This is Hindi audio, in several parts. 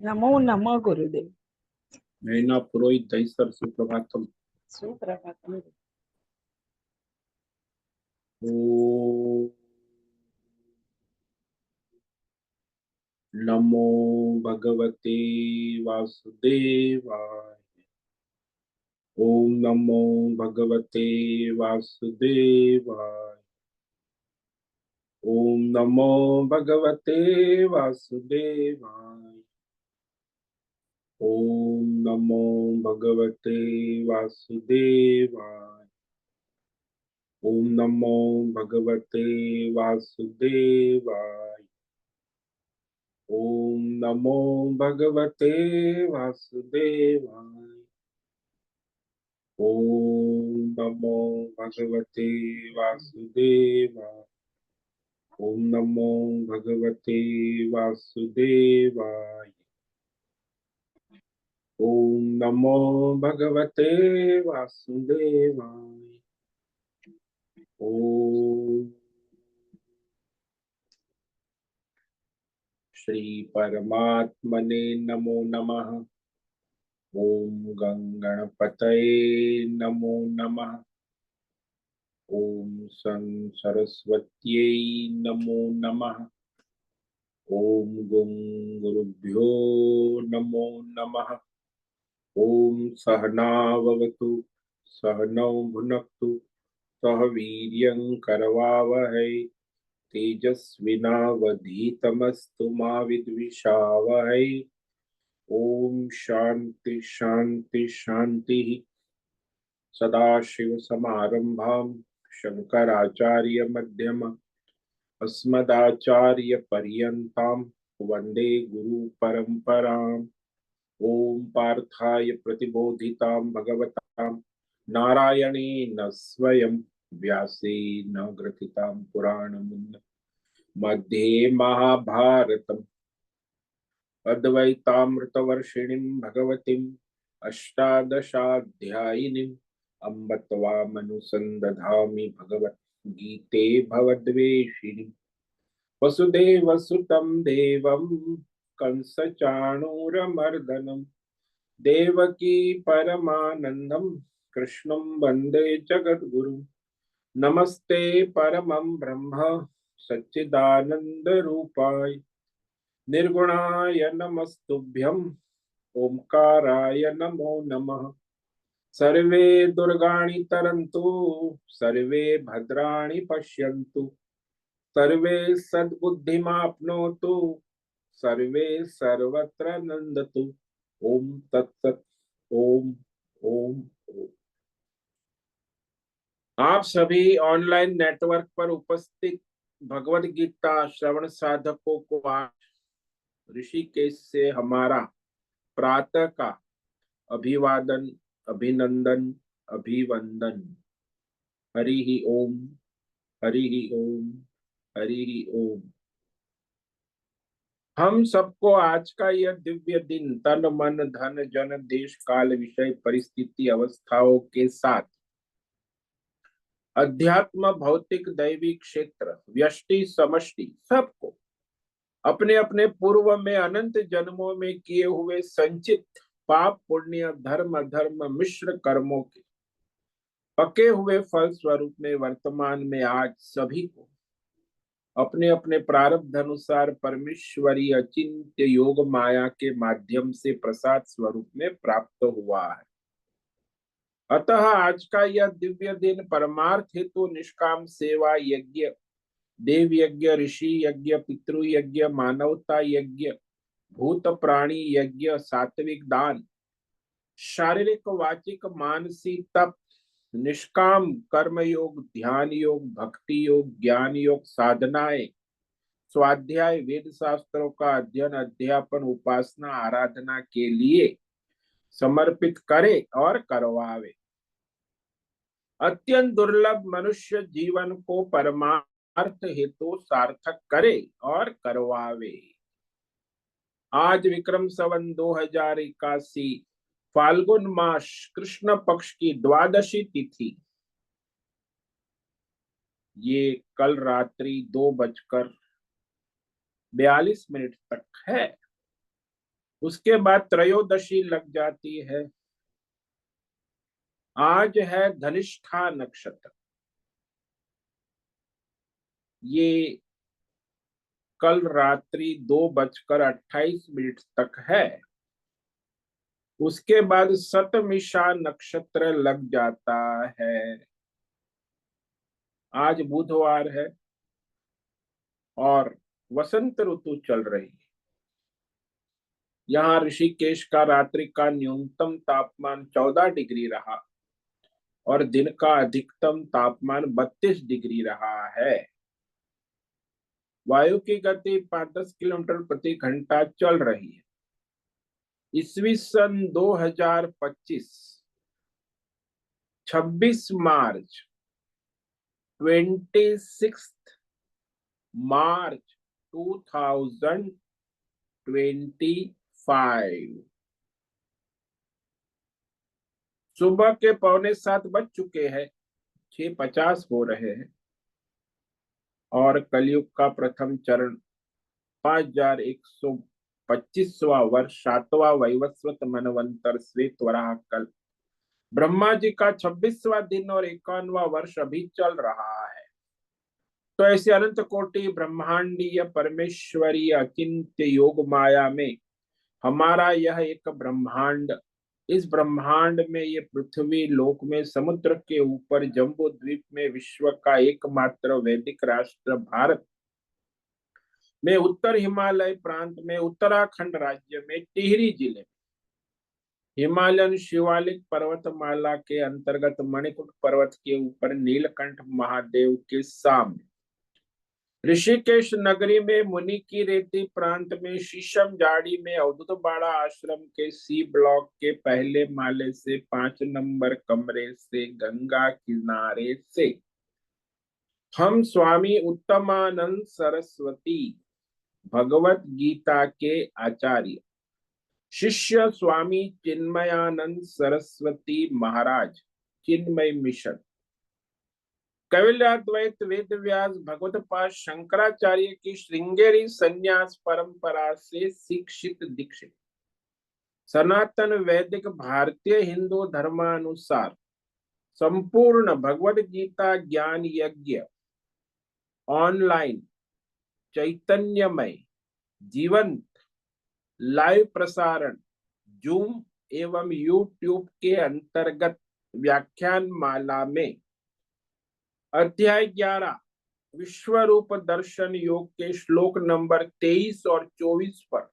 नमो नमः गुरुदेव। नैना पुरोहित दहीसर सुप्रभातम। सुप्रभातम। ओम नमो भगवते वासुदेवाय। ओम नमो भगवते वासुदेवाय। ओम नमो भगवते वासुदेवाय। ओम नमो भगवते वासुदेवाय। ओम नमो भगवते वासुदेवाय। ओम नमो भगवते वासुदेवाय। ओम नमो भगवते वासुदेवाय। ओम नमो भगवते वासुदेवाय। ओम नमो भगवते वासुदेवाय। ओम श्री परमात्मने नमो नमः। ओम गणपतये नमो नमः। ओम सं सरस्वत्यै नमो नमः। ओम गुं गुरुभ्यो नमो नमः। ओम सहनाववतु सहनौ भुनक्तु सह वीर्यं करवावहै तेजस्विनावधीतमस्तु मा विद्विषावहै। ओम शांति शांति शांति। सदाशिव समारंभां शंकराचार्य मध्यमम् अस्मदाचार्य पर्यन्तां वंदे गुरु परंपराम्। ओम पार्थाय प्रतिबोधितां भगवतां नारायणेन स्वयं व्यासेन ग्रथितां पुराणमुन्न मध्ये महाभारतम् अद्वैतामृतवर्षिणीं भगवतीम् अष्टादशाध्यायिनीम् अम्ब त्वामनुसन्दधामि भगवद्गीते भवद्वेषिणीम्। वसुदेवसुतं देवं कंसचाणूरमर्दनं देवकी परमानन्दं कृष्णं वन्दे जगद्गुरुं। नमस्ते परमं ब्रह्म सच्चिदानन्दरूपाय निर्गुणाय नमस्तुभ्यं ओंकाराय नमो नमः। सर्वे दुर्गाणि तरन्तु सर्वे भद्राणि पश्यन्तु सर्वे सद्बुद्धिमाप्नोतु सर्वे सर्वत्र नंदतु। ओम तत्सत। ओम ओम ओम। आप सभी ऑनलाइन नेटवर्क पर उपस्थित भगवद गीता श्रवण साधकों को आज ऋषिकेश से हमारा प्रातः का अभिवादन अभिनंदन अभिवंदन। हरि ही ओम हरि ही ओम हरि ही ओम। हम सबको आज का यह दिव्य दिन तन मन धन जन देश काल विषय परिस्थिति अवस्थाओं के साथ अध्यात्म भौतिक दैवी क्षेत्र व्यष्टि समष्टि सबको अपने अपने पूर्व में अनंत जन्मों में किए हुए संचित पाप पुण्य धर्म अधर्म मिश्र कर्मों के पके हुए फल स्वरूप में वर्तमान में आज सभी को अपने अपने प्रारब्ध अनुसार परमेश्वरी अचिंत्य योग माया के माध्यम से प्रसाद स्वरूप में प्राप्त हुआ है। अतः आज का यह दिव्य दिन परमार्थ हेतु निष्काम सेवा यज्ञ देव यज्ञ ऋषि यज्ञ पितृ यज्ञ मानवता यज्ञ भूत प्राणी यज्ञ सात्विक दान शारीरिक वाचिक मानसिक तप निष्काम कर्म योग ध्यान योग भक्ति योग ज्ञान योग साधनाएं स्वाध्याय वेद शास्त्रों का अध्ययन अध्यापन उपासना आराधना के लिए समर्पित करे और करवावे। अत्यंत दुर्लभ मनुष्य जीवन को परमार्थ हेतु सार्थक करे और करवावे। आज विक्रम संवत 2081 फाल्गुन मास कृष्ण पक्ष की द्वादशी तिथि ये कल रात्रि 2:42 तक है। उसके बाद त्रयोदशी लग जाती है। आज है धनिष्ठा नक्षत्र। ये कल रात्रि 2:28 तक है। उसके बाद शतमिषा नक्षत्र लग जाता है। आज बुधवार है और वसंत ऋतु चल रही है। यहाँ ऋषिकेश का रात्रि का न्यूनतम तापमान 14 डिग्री रहा और दिन का अधिकतम तापमान 32 डिग्री रहा है। वायु की गति 5-10 किलोमीटर प्रति घंटा चल रही है। ईस्वी सन 2025 26 मार्च 26 मार्च 2025 सुबह के 6:45 बज चुके हैं। 6:50 हो रहे हैं और कलयुग का प्रथम चरण 5125वां वर्ष 7वां वैवस्वत मनवंतर श्वेत वराह कल्प ब्रह्मा जी का 26वां दिन और 51वां वर्ष अभी चल रहा है। तो ऐसे अनंत कोटि ब्रह्मांडीय परमेश्वरीय अचिंत्य योग माया में हमारा यह एक ब्रह्मांड, इस ब्रह्मांड में ये पृथ्वी लोक में समुद्र के ऊपर जम्बू द्वीप में विश्व का एकमात्र वैदिक राष्ट्र भारत में उत्तर हिमालय प्रांत में उत्तराखंड राज्य में टिहरी जिले में हिमालयन शिवालिक पर्वतमाला के अंतर्गत मणिकूट पर्वत के ऊपर नीलकंठ महादेव के सामने ऋषिकेश नगरी में मुनि की रेती प्रांत में शीशम जाड़ी में अवधूत बाड़ा आश्रम के सी ब्लॉक के पहले माले से 5 नंबर कमरे से गंगा किनारे से हम स्वामी उत्तमानंद सरस्वती भगवत गीता के आचार्य शिष्य स्वामी चिन्मयानंद सरस्वती महाराज चिन्मय मिशन कैवल्याद्वैत वेद व्यास भगवत पाद शंकराचार्य की श्रृंगेरी संन्यास परंपरा से शिक्षित दीक्षित सनातन वैदिक भारतीय हिंदू धर्मानुसार संपूर्ण भगवत गीता ज्ञान यज्ञ ऑनलाइन चैतन्यमय जीवंत लाइव प्रसारण जूम एवं यूट्यूब के अंतर्गत व्याख्यान माला में अध्याय 11 विश्वरूप दर्शन योग के श्लोक नंबर 23 और 24 पर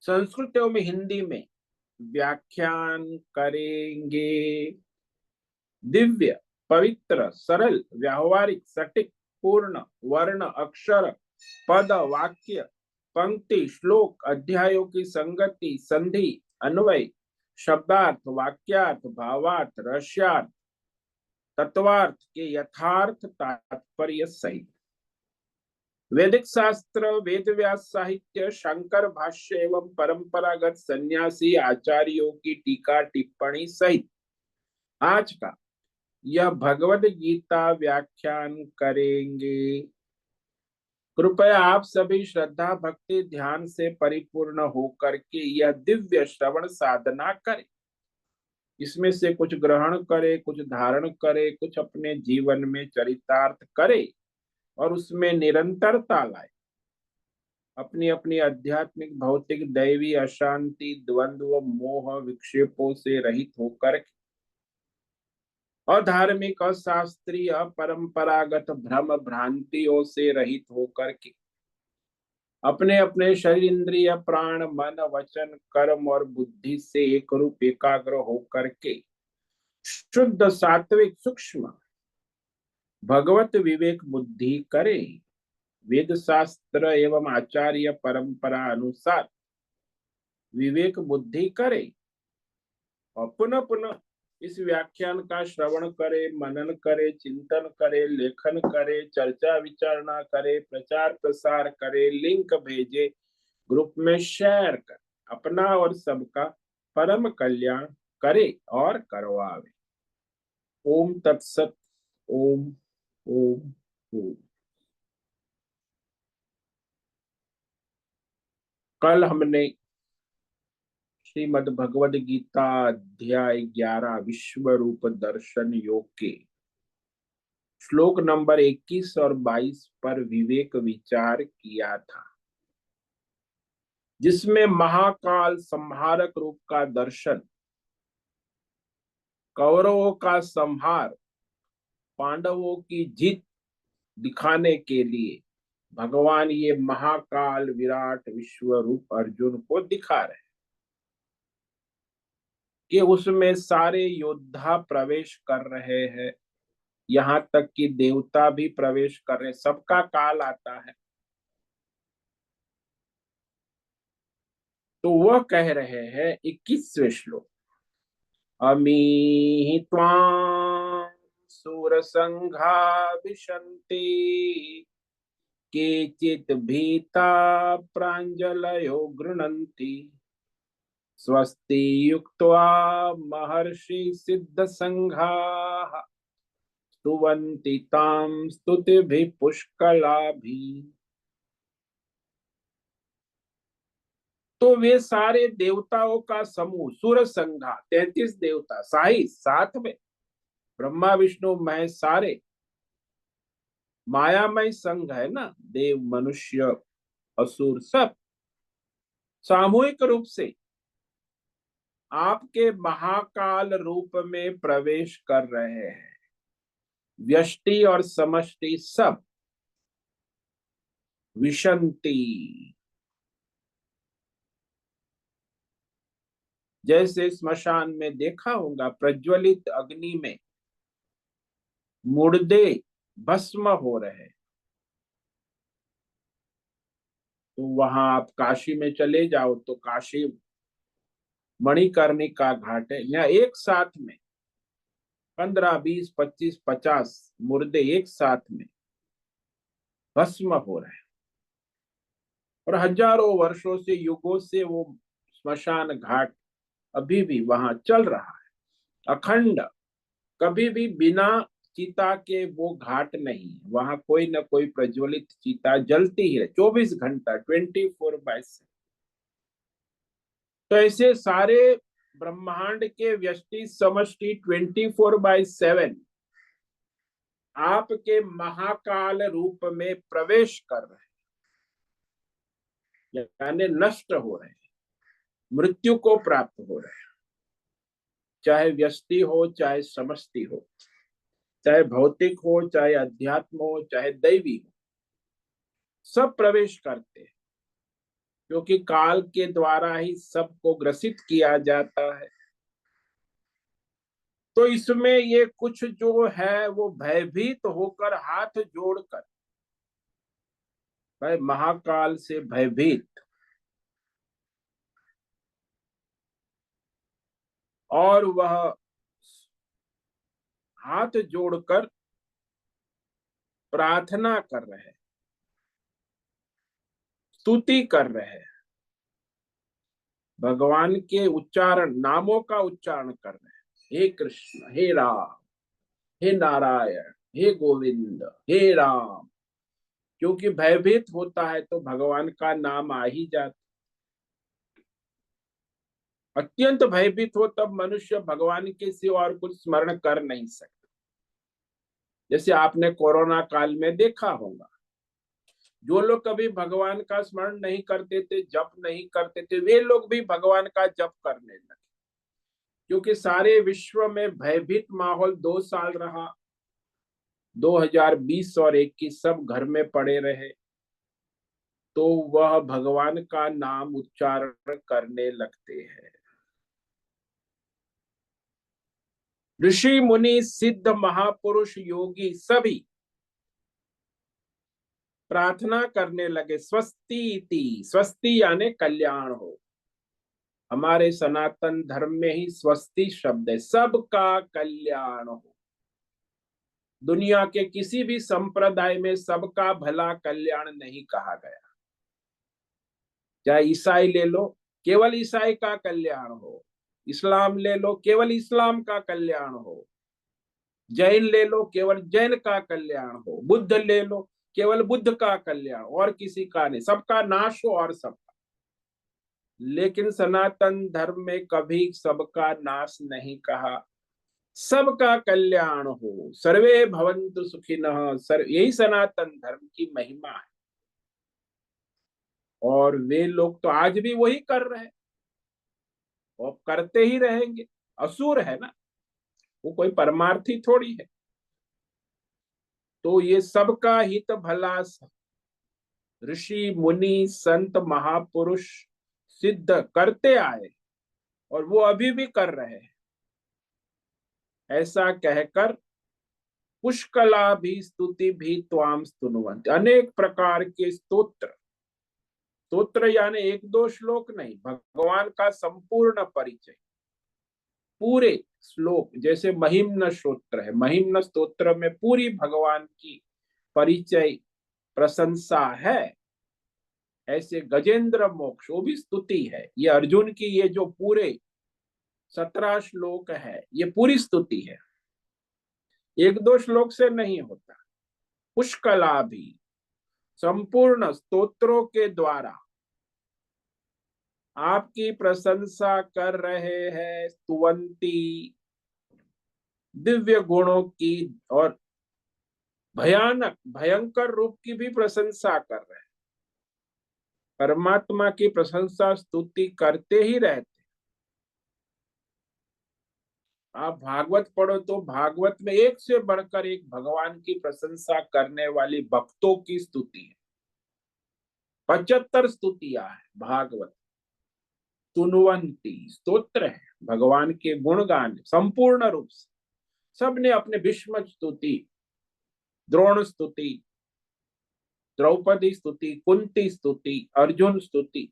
संस्कृत एवं हिंदी में व्याख्यान करेंगे। दिव्य पवित्र सरल व्यावहारिक सटीक पूर्ण वर्ण अक्षर पद वाक्य पंक्ति श्लोक अध्यायों की संगति संधि अन्वय शब्दार्थ वाक्यार्थ भावार्थ रहस्यार्थ तत्वार्थ के यथार्थ तात्पर्य सहित वैदिक शास्त्र वेद व्यास साहित्य शंकर भाष्य एवं परंपरागत सन्यासी आचार्यों की टीका टिप्पणी सहित आज का यह भगवद गीता व्याख्यान करेंगे। कृपया आप सभी श्रद्धा भक्ति ध्यान से परिपूर्ण होकर के यह दिव्य श्रवण साधना करें। इसमें से कुछ ग्रहण करे, कुछ धारण करे, कुछ अपने जीवन में चरितार्थ करे और उसमें निरंतरता लाए। अपनी अपनी आध्यात्मिक भौतिक दैवी अशांति द्वंद्व मोह विक्षेपों से रहित होकर अधार्मिक अशास्त्रीय परंपरागत भ्रम भ्रांतियों से रहित होकर के अपने अपने शरीर इंद्रिय प्राण मन वचन कर्म और बुद्धि से एक रूप एकाग्र होकर के शुद्ध सात्विक सूक्ष्म भगवत विवेक बुद्धि करे। वेद शास्त्र एवं आचार्य परंपरा अनुसार विवेक बुद्धि करे और पुनः पुनः इस व्याख्यान का श्रवण करे, मनन करे, चिंतन करे, लेखन करे, चर्चा विचारणा करे, प्रचार प्रसार करे, लिंक भेजे, ग्रुप में शेयर कर अपना और सबका परम कल्याण करे और करवावे। ओम तत्सत। ओम ओम ओम। कल हमने श्रीमद् भगवद गीता अध्याय 11 विश्व रूप दर्शन योग के श्लोक नंबर 21 और 22 पर विवेक विचार किया था, जिसमें महाकाल संहारक रूप का दर्शन, कौरवों का संहार, पांडवों की जीत दिखाने के लिए भगवान ये महाकाल विराट विश्व रूप अर्जुन को दिखा रहे कि उसमें सारे योद्धा प्रवेश कर रहे हैं, यहाँ तक कि देवता भी प्रवेश कर रहे, सबका काल आता है। तो वह कह रहे हैं 21वें श्लोक, अमी त्वां सुरसंघा विशन्ति केचित् भीता प्राञ्जलयो गृह्णन्ति स्वस्ति युक्त्वा महर्षि सिद्ध संघाः स्तुवन्ति तां स्तुतिभिः पुष्कलाभिः। तो वे सारे देवताओं का समूह सुर संघा, 33 देवता साई साथ में, ब्रह्मा विष्णु महेश सारे मायामय संघ है ना, देव मनुष्य असुर सब सामूहिक रूप से आपके महाकाल रूप में प्रवेश कर रहे हैं। व्यष्टि और समष्टि सब विशंति, जैसे स्मशान में देखा होगा प्रज्वलित अग्नि में मुर्दे भस्म हो रहे, तो वहां आप काशी में चले जाओ तो काशी मणिकर्णिका घाट है, यहाँ एक साथ में 15, 20, 25, 50 मुर्दे एक साथ में भस्म हो रहे हैं, और हजारों वर्षों से युगों से वो स्मशान घाट अभी भी वहां चल रहा है अखंड। कभी भी बिना चिता के वो घाट नहीं है, वहां कोई ना कोई प्रज्वलित चिता जलती ही है 24 घंटा 24/7। तो ऐसे सारे ब्रह्मांड के व्यष्टि समष्टि 24/7 आपके महाकाल रूप में प्रवेश कर रहे हैं, यानी नष्ट हो रहे हैं, मृत्यु को प्राप्त हो रहे हैं, चाहे व्यष्टि हो चाहे समष्टि हो, चाहे भौतिक हो चाहे अध्यात्म हो चाहे दैवी हो, सब प्रवेश करते हैं, क्योंकि काल के द्वारा ही सबको ग्रसित किया जाता है। तो इसमें ये कुछ जो है वो भयभीत होकर हाथ जोड़कर, भाई महाकाल से भयभीत, और वह हाथ जोड़कर प्रार्थना कर रहे हैं, स्तुति कर रहे हैं, भगवान के उच्चारण नामों का उच्चारण कर रहे हैं, हे कृष्ण, हे राम, हे नारायण, हे गोविंद, हे राम। क्योंकि भयभीत होता है तो भगवान का नाम आ ही जाता, अत्यंत भयभीत हो तब मनुष्य भगवान के सिवा और कुछ स्मरण कर नहीं सकता। जैसे आपने कोरोना काल में देखा होगा, जो लोग कभी भगवान का स्मरण नहीं करते थे, जप नहीं करते थे, वे लोग भी भगवान का जप करने लगे, क्योंकि सारे विश्व में भयभीत माहौल 2 साल रहा, 2020 और 21 सब घर में पड़े रहे, तो वह भगवान का नाम उच्चारण करने लगते हैं। ऋषि मुनि सिद्ध महापुरुष योगी सभी प्रार्थना करने लगे, स्वस्ति इति, स्वस्ति यानी कल्याण हो। हमारे सनातन धर्म में ही स्वस्ति शब्द है, सबका कल्याण हो। दुनिया के किसी भी संप्रदाय में सबका भला कल्याण नहीं कहा गया। चाहे ईसाई ले लो, केवल ईसाई का कल्याण हो, इस्लाम ले लो, केवल इस्लाम का कल्याण हो, जैन ले लो, केवल जैन का कल्याण हो। बुद्ध ले लो, केवल बुद्ध का कल्याण, और किसी का नहीं, सबका नाश हो और सबका। लेकिन सनातन धर्म में कभी सबका नाश नहीं कहा, सबका कल्याण हो, सर्वे भवन्तु सुखिनः। यही सनातन धर्म की महिमा है। और वे लोग तो आज भी वही कर रहे हैं और करते ही रहेंगे। असुर है ना, वो कोई परमार्थी थोड़ी है। तो ये सबका हित भला ऋषि मुनि संत महापुरुष सिद्ध करते आए, और वो अभी भी कर रहे हैं। ऐसा कहकर पुष्कला भी स्तुति भी त्वाम स्तुनुवन्ति, अनेक प्रकार के स्तोत्र, स्तोत्र यानी एक दो श्लोक नहीं, भगवान का संपूर्ण परिचय, पूरे श्लोक। जैसे महिम्न स्तोत्र है, महिम्न स्तोत्र में पूरी भगवान की परिचय प्रशंसा है। ऐसे गजेंद्र मोक्ष, वो भी स्तुति है। ये अर्जुन की ये जो पूरे 17 श्लोक है, ये पूरी स्तुति है, एक दो श्लोक से नहीं होता। पुष्कला भी संपूर्ण स्तोत्रों के द्वारा आपकी प्रशंसा कर रहे हैं, स्तुवंती, दिव्य गुणों की और भयानक भयंकर रूप की भी प्रशंसा कर रहे हैं। परमात्मा की प्रशंसा स्तुति करते ही रहते। आप भागवत पढ़ो तो भागवत में एक से बढ़कर एक भगवान की प्रशंसा करने वाली भक्तों की स्तुति है। 75 स्तुतियां है भागवत। तुनवंती स्तोत्र है, भगवान के गुणगान संपूर्ण रूप से। सबने अपने भीष्म स्तुति, द्रोण स्तुति, द्रौपदी स्तुति, कुंती स्तुति, अर्जुन स्तुति,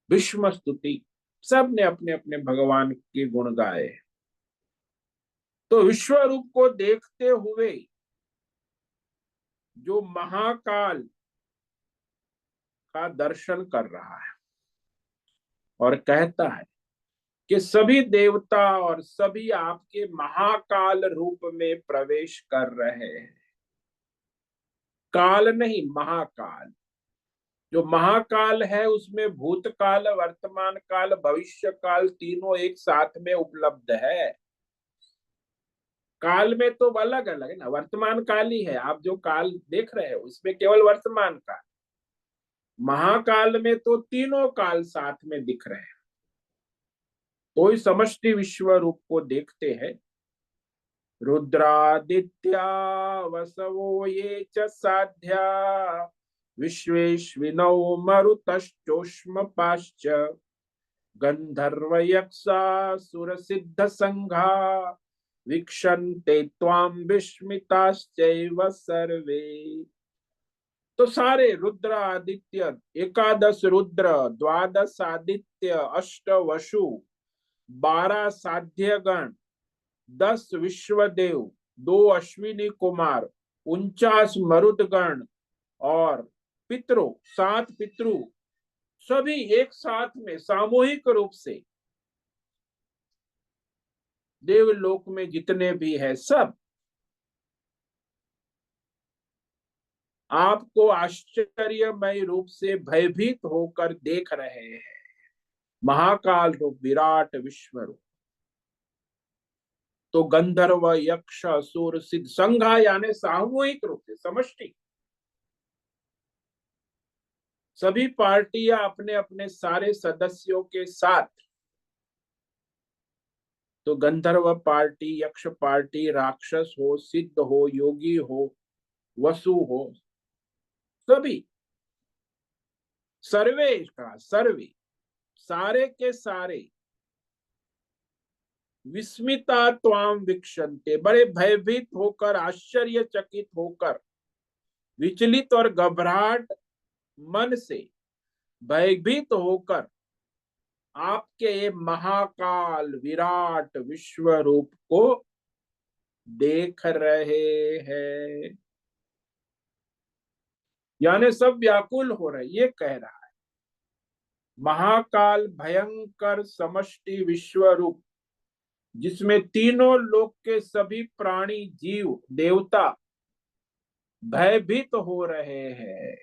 भीष्म स्तुति, सबने अपने अपने भगवान के गुण गाए। तो विश्व रूप को देखते हुए जो महाकाल का दर्शन कर रहा है और कहता है कि सभी देवता और सभी आपके महाकाल रूप में प्रवेश कर रहे हैं। काल नहीं, महाकाल। जो महाकाल है उसमें भूतकाल, वर्तमान काल, भविष्य काल तीनों एक साथ में उपलब्ध है। काल में तो अलग अलग है ना, वर्तमान काल ही है। आप जो काल देख रहे हो उसमें केवल वर्तमान काल, महाकाल में तो तीनों काल साथ में दिख रहे हैं। तो इस समष्टि विश्व रूप को देखते हैं। रुद्रादित्या वसवो ये च साध्या विश्वेश्विनौ मरुतश्चोष्म पाश्च गंधर्व यक्षा सुर सिद्ध संघा वीक्षन्ते त्वां विस्मिताश्चैव सर्वे। तो सारे रुद्र आदित्य, एकादश रुद्र, द्वादश आदित्य, अष्ट वसु, 12 साध्य गण, 10 विश्वदेव, 2 अश्विनी कुमार, 49 मरुदगण और पितरों, 7 पितरु, सभी एक साथ में सामूहिक रूप से देवलोक में जितने भी है सब आपको आश्चर्यमय रूप से भयभीत होकर देख रहे हैं। महाकाल रूप, विराट विश्व रूप। तो गंधर्व यक्ष असुर सिद्ध संघा यानी सामूहिक रूप से, समष्टि, सभी पार्टियां अपने अपने सारे सदस्यों के साथ। तो गंधर्व पार्टी, यक्ष पार्टी, राक्षस हो, सिद्ध हो, योगी हो, वसु हो, सभी, सर्वे का सर्वे, सारे के सारे विस्मिता त्वाम वीक्षन्ते, बड़े भयभीत होकर, आश्चर्यचकित होकर, विचलित और घबराहट मन से भयभीत होकर आपके महाकाल विराट विश्व रूप को देख रहे हैं। यानी सब व्याकुल हो रहे, ये कह रहा है। महाकाल भयंकर समष्टि विश्व रूप जिसमें तीनों लोक के सभी प्राणी जीव देवता भयभीत हो रहे हैं।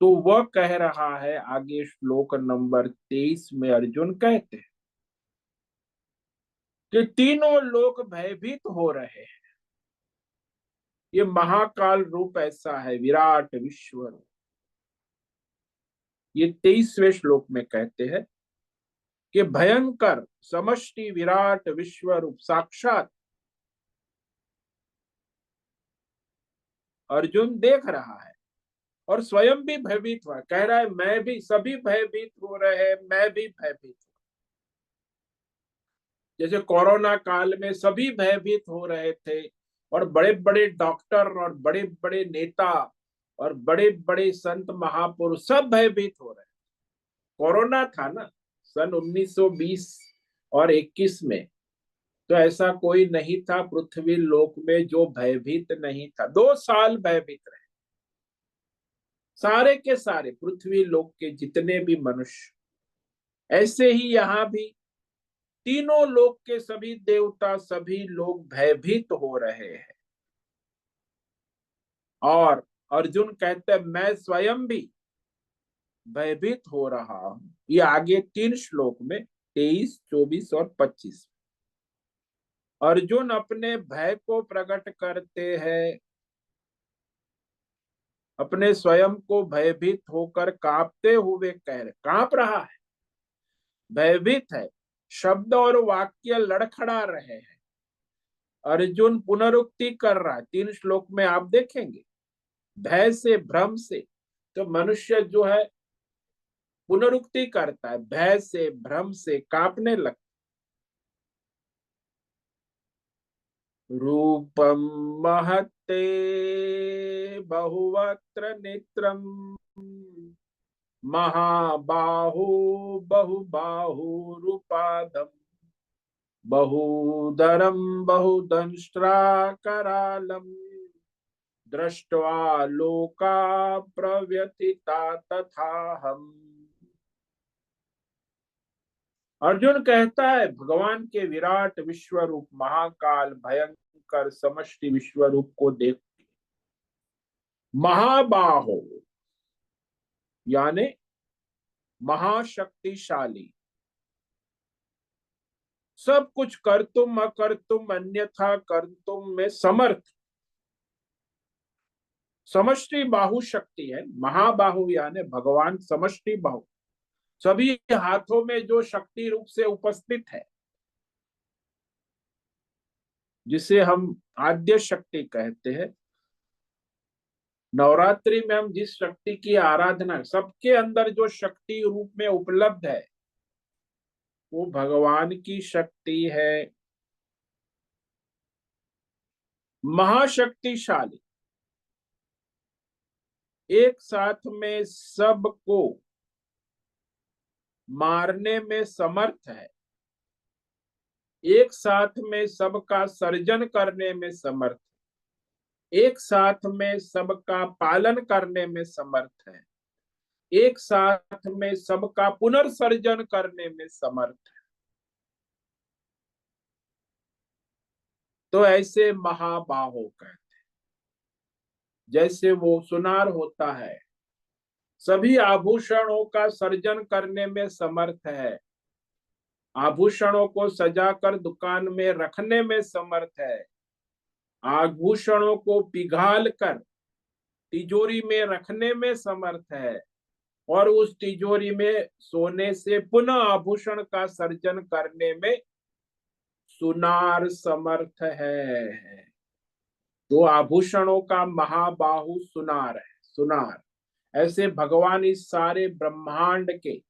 तो वह कह रहा है आगे श्लोक नंबर 23 में अर्जुन कहते हैं कि तीनों लोग भयभीत हो रहे हैं। ये महाकाल रूप ऐसा है, विराट विश्व रूप। ये 23वें श्लोक में कहते हैं कि भयंकर समष्टि विराट विश्व रूप साक्षात अर्जुन देख रहा है और स्वयं भी भयभीत हुआ, कह रहा है मैं भी, सभी भयभीत हो रहे हैं, मैं भी भयभीत हूं। जैसे कोरोना काल में सभी भयभीत हो रहे थे और बड़े बड़े डॉक्टर और बड़े बड़े नेता और बड़े बड़े संत महापुरुष सब भयभीत हो रहे। कोरोना था ना सन 1920 और 21 में, तो ऐसा कोई नहीं था पृथ्वी लोक में जो भयभीत नहीं था। 2 साल भयभीत रहे सारे के सारे पृथ्वी लोक के जितने भी मनुष्य। ऐसे ही यहाँ भी तीनों लोक के सभी देवता, सभी लोग भयभीत हो रहे हैं। और अर्जुन कहते हैं मैं स्वयं भी भयभीत हो रहा हूं। ये आगे 3 श्लोक में 23, 24 और 25 अर्जुन अपने भय को प्रकट करते हैं, अपने स्वयं को भयभीत होकर कांपते हुए कह रहे, कांप रहा है, भयभीत है, शब्द और वाक्य लड़खड़ा रहे हैं। अर्जुन पुनरुक्ति कर रहा है 3 श्लोक में आप देखेंगे, भय से भ्रम से। तो मनुष्य जो है पुनरुक्ति करता है, भय से भ्रम से कांपने लगता। रूपम महत्ते बहुवक्त्र नेत्रम महाबाहु बहुबाहुरुपादम बहुदरम बहुदंष्ट्राकरालम दृष्ट्वा लोका प्रव्यथिता तथा हम। अर्जुन कहता है भगवान के विराट विश्व रूप महाकाल भयंकर समष्टि विश्व रूप को देख, महाबाहो यानी महाशक्तिशाली, सब कुछ कर तुम अकर तुम अन्यथा कर तुम में समर्थ, समष्टि बाहु शक्ति है। महाबाहु यानी भगवान समष्टि बाहु, सभी हाथों में जो शक्ति रूप से उपस्थित है, जिसे हम आद्य शक्ति कहते हैं। नवरात्रि में हम जिस शक्ति की आराधना, सबके अंदर जो शक्ति रूप में उपलब्ध है वो भगवान की शक्ति है। महाशक्तिशाली, एक साथ में सबको मारने में समर्थ है, एक साथ में सबका सर्जन करने में समर्थ है, एक साथ में सबका पालन करने में समर्थ है, एक साथ में सबका पुनर्सर्जन करने में समर्थ है। तो ऐसे महाबाहो कहते हैं। जैसे वो सुनार होता है, सभी आभूषणों का सर्जन करने में समर्थ है, आभूषणों को सजाकर दुकान में रखने में समर्थ है, आभूषणों को पिघाल कर तिजोरी में रखने में समर्थ है, और उस तिजोरी में सोने से पुनः आभूषण का सर्जन करने में सुनार समर्थ है। तो आभूषणों का महाबाहु सुनार है, सुनार। ऐसे भगवान इस सारे ब्रह्मांड के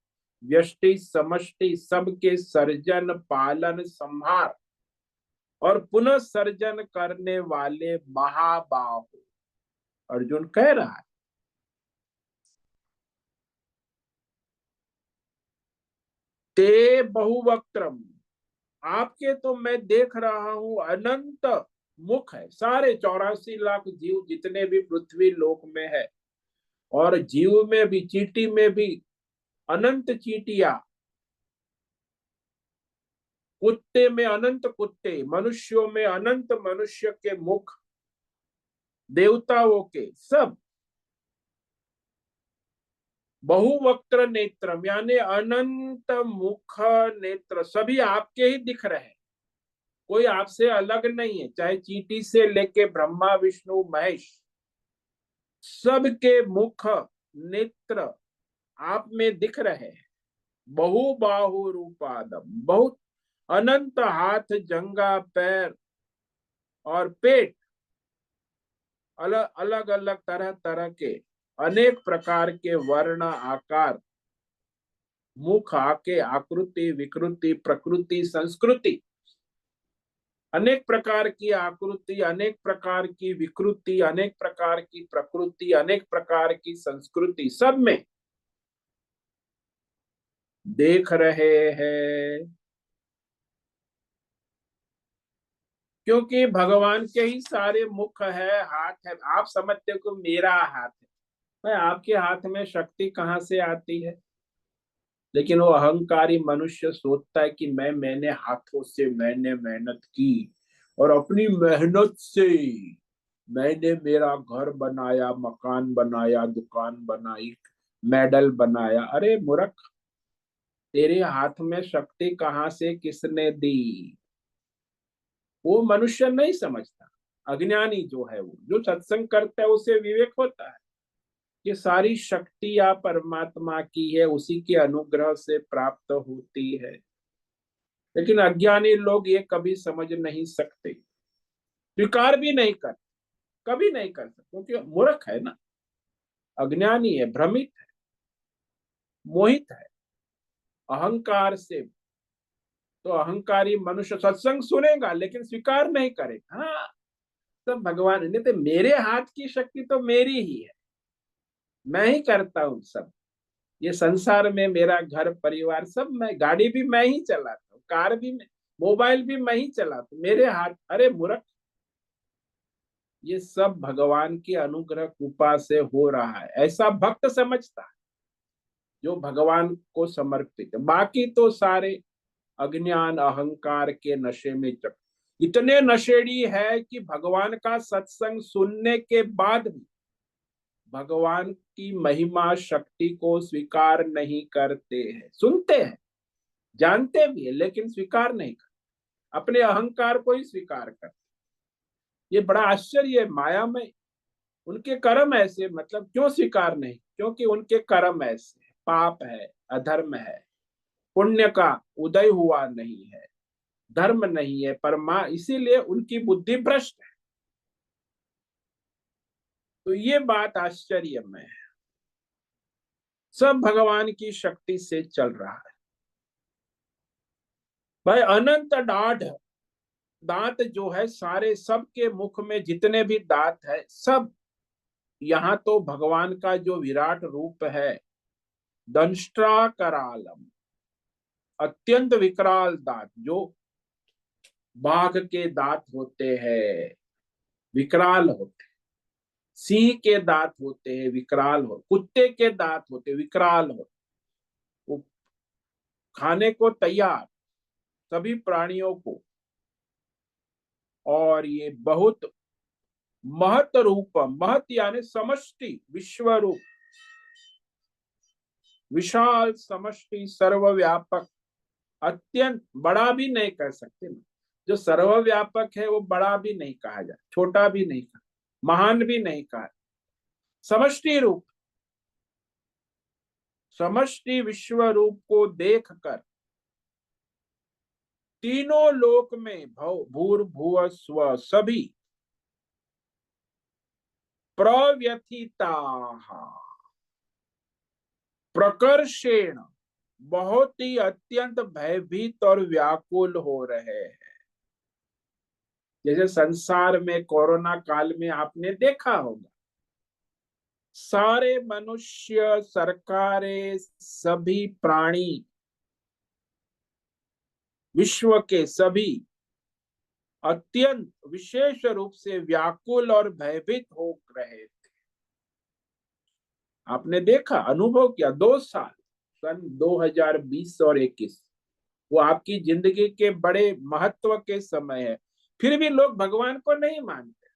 व्यष्टि समष्टि सबके सर्जन पालन संहार और पुनः सर्जन करने वाले महाबाहु अर्जुन कह रहा है। ते बहुवक्त्रम, आपके तो मैं देख रहा हूं अनंत मुख है, सारे 84 लाख जीव जितने भी पृथ्वी लोक में है, और जीव में भी, चींटी में भी अनंत चींटियां, कुत्ते में अनंत कुत्ते, मनुष्यों में अनंत मनुष्य के मुख, देवताओं के सब, बहुवक्त्र नेत्रम यानी अनंत मुख नेत्र, सभी आपके ही दिख रहे हैं, कोई आपसे अलग नहीं है, चाहे चींटी से लेके ब्रह्मा विष्णु महेश, सबके मुख नेत्र आप में दिख रहे हैं। बहुबाहु रूपादम, बहुत अनंत हाथ, जंगा, पैर और पेट, अलग अलग अलग तरह तरह के अनेक प्रकार के वर्ण आकार, मुख, आके, आकृति, विकृति, प्रकृति, संस्कृति, अनेक प्रकार की आकृति, अनेक प्रकार की विकृति, अनेक प्रकार की प्रकृति, अनेक प्रकार की संस्कृति, सब में देख रहे हैं। क्योंकि भगवान के ही सारे मुख है, हाथ है। आप समझते हो कि मेरा हाथ है, भाई आपके हाथ में शक्ति कहाँ से आती है? लेकिन वो अहंकारी मनुष्य सोचता है कि मैंने हाथों से मैंने मेहनत की और अपनी मेहनत से मैंने मेरा घर बनाया, मकान बनाया, दुकान बनाई, मेडल बनाया। अरे मूर्ख, तेरे हाथ में शक्ति कहाँ से किसने दी? वो मनुष्य नहीं समझता। अज्ञानी जो है, वो जो सत्संग करता है उसे विवेक होता है कि सारी शक्तियां परमात्मा की है, उसी के अनुग्रह से प्राप्त होती है। लेकिन अज्ञानी लोग ये कभी समझ नहीं सकते, स्वीकार भी नहीं कर, कभी नहीं कर सकते, क्योंकि मूर्ख है ना, अज्ञानी है, भ्रमित है, मोहित है अहंकार से। तो अहंकारी मनुष्य सत्संग सुनेगा लेकिन स्वीकार नहीं करेगा। हाँ, तो भगवान ने तो मेरे हाथ की शक्ति तो मेरी ही है, मैं ही करता हूँ सब, ये संसार में मेरा घर परिवार सब, मैं गाड़ी भी मैं ही चलाता हूँ, कार भी मैं, मोबाइल भी मैं ही चलाता हूँ, मेरे हाथ। अरे मूर्ख, ये सब भगवान की अनुग्रह कृपा से हो रहा है, ऐसा भक्त समझता है जो भगवान को समर्पित है। बाकी तो सारे अज्ञान अहंकार के नशे में चक, इतने नशेड़ी है कि भगवान का सत्संग सुनने के बाद भी भगवान की महिमा शक्ति को स्वीकार नहीं करते हैं। सुनते हैं, जानते भी है, लेकिन स्वीकार नहीं करते, अपने अहंकार को ही स्वीकार करते। ये बड़ा आश्चर्य है, माया में उनके कर्म ऐसे, मतलब क्यों स्वीकार नहीं? क्योंकि उनके कर्म ऐसे, पाप है, अधर्म है, पुण्य का उदय हुआ नहीं है, धर्म नहीं है, परमा, इसीलिए उनकी बुद्धि भ्रष्ट है। तो ये बात आश्चर्य में है, सब भगवान की शक्ति से चल रहा है। भाई अनंत दाढ़, दांत जो है सारे, सबके मुख में जितने भी दांत है सब, यहाँ तो भगवान का जो विराट रूप है, दंष्ट्रा करालम, अत्यंत विकराल दांत, जो बाघ के दांत होते हैं विकराल होते, सिंह के दांत होते हैं विकराल हो, कुत्ते के दांत होते विकराल हो, वो खाने को तैयार सभी प्राणियों को। और ये बहुत महत रूप, महत यानी समष्टि, विश्व रूप, विशाल समष्टि, सर्वव्यापक, अत्यंत बड़ा भी नहीं कह सकते ना, जो सर्वव्यापक है वो बड़ा भी नहीं कहा जाए, छोटा भी नहीं कहा, महान भी नहीं कहा, समष्टि रूप, समष्टि विश्व रूप को देखकर तीनों लोक में भूर्भुव स्व सभी प्रव्यथिता प्रकर्षेण, बहुत ही अत्यंत भयभीत और व्याकुल हो रहे हैं। जैसे संसार में कोरोना काल में आपने देखा होगा, सारे मनुष्य, सरकारें, सभी प्राणी, विश्व के सभी अत्यंत विशेष रूप से व्याकुल और भयभीत हो रहे थे। आपने देखा, अनुभव किया, 2 साल, सन 2020 और 21, वो आपकी जिंदगी के बड़े महत्व के समय है, फिर भी लोग भगवान को नहीं मानते।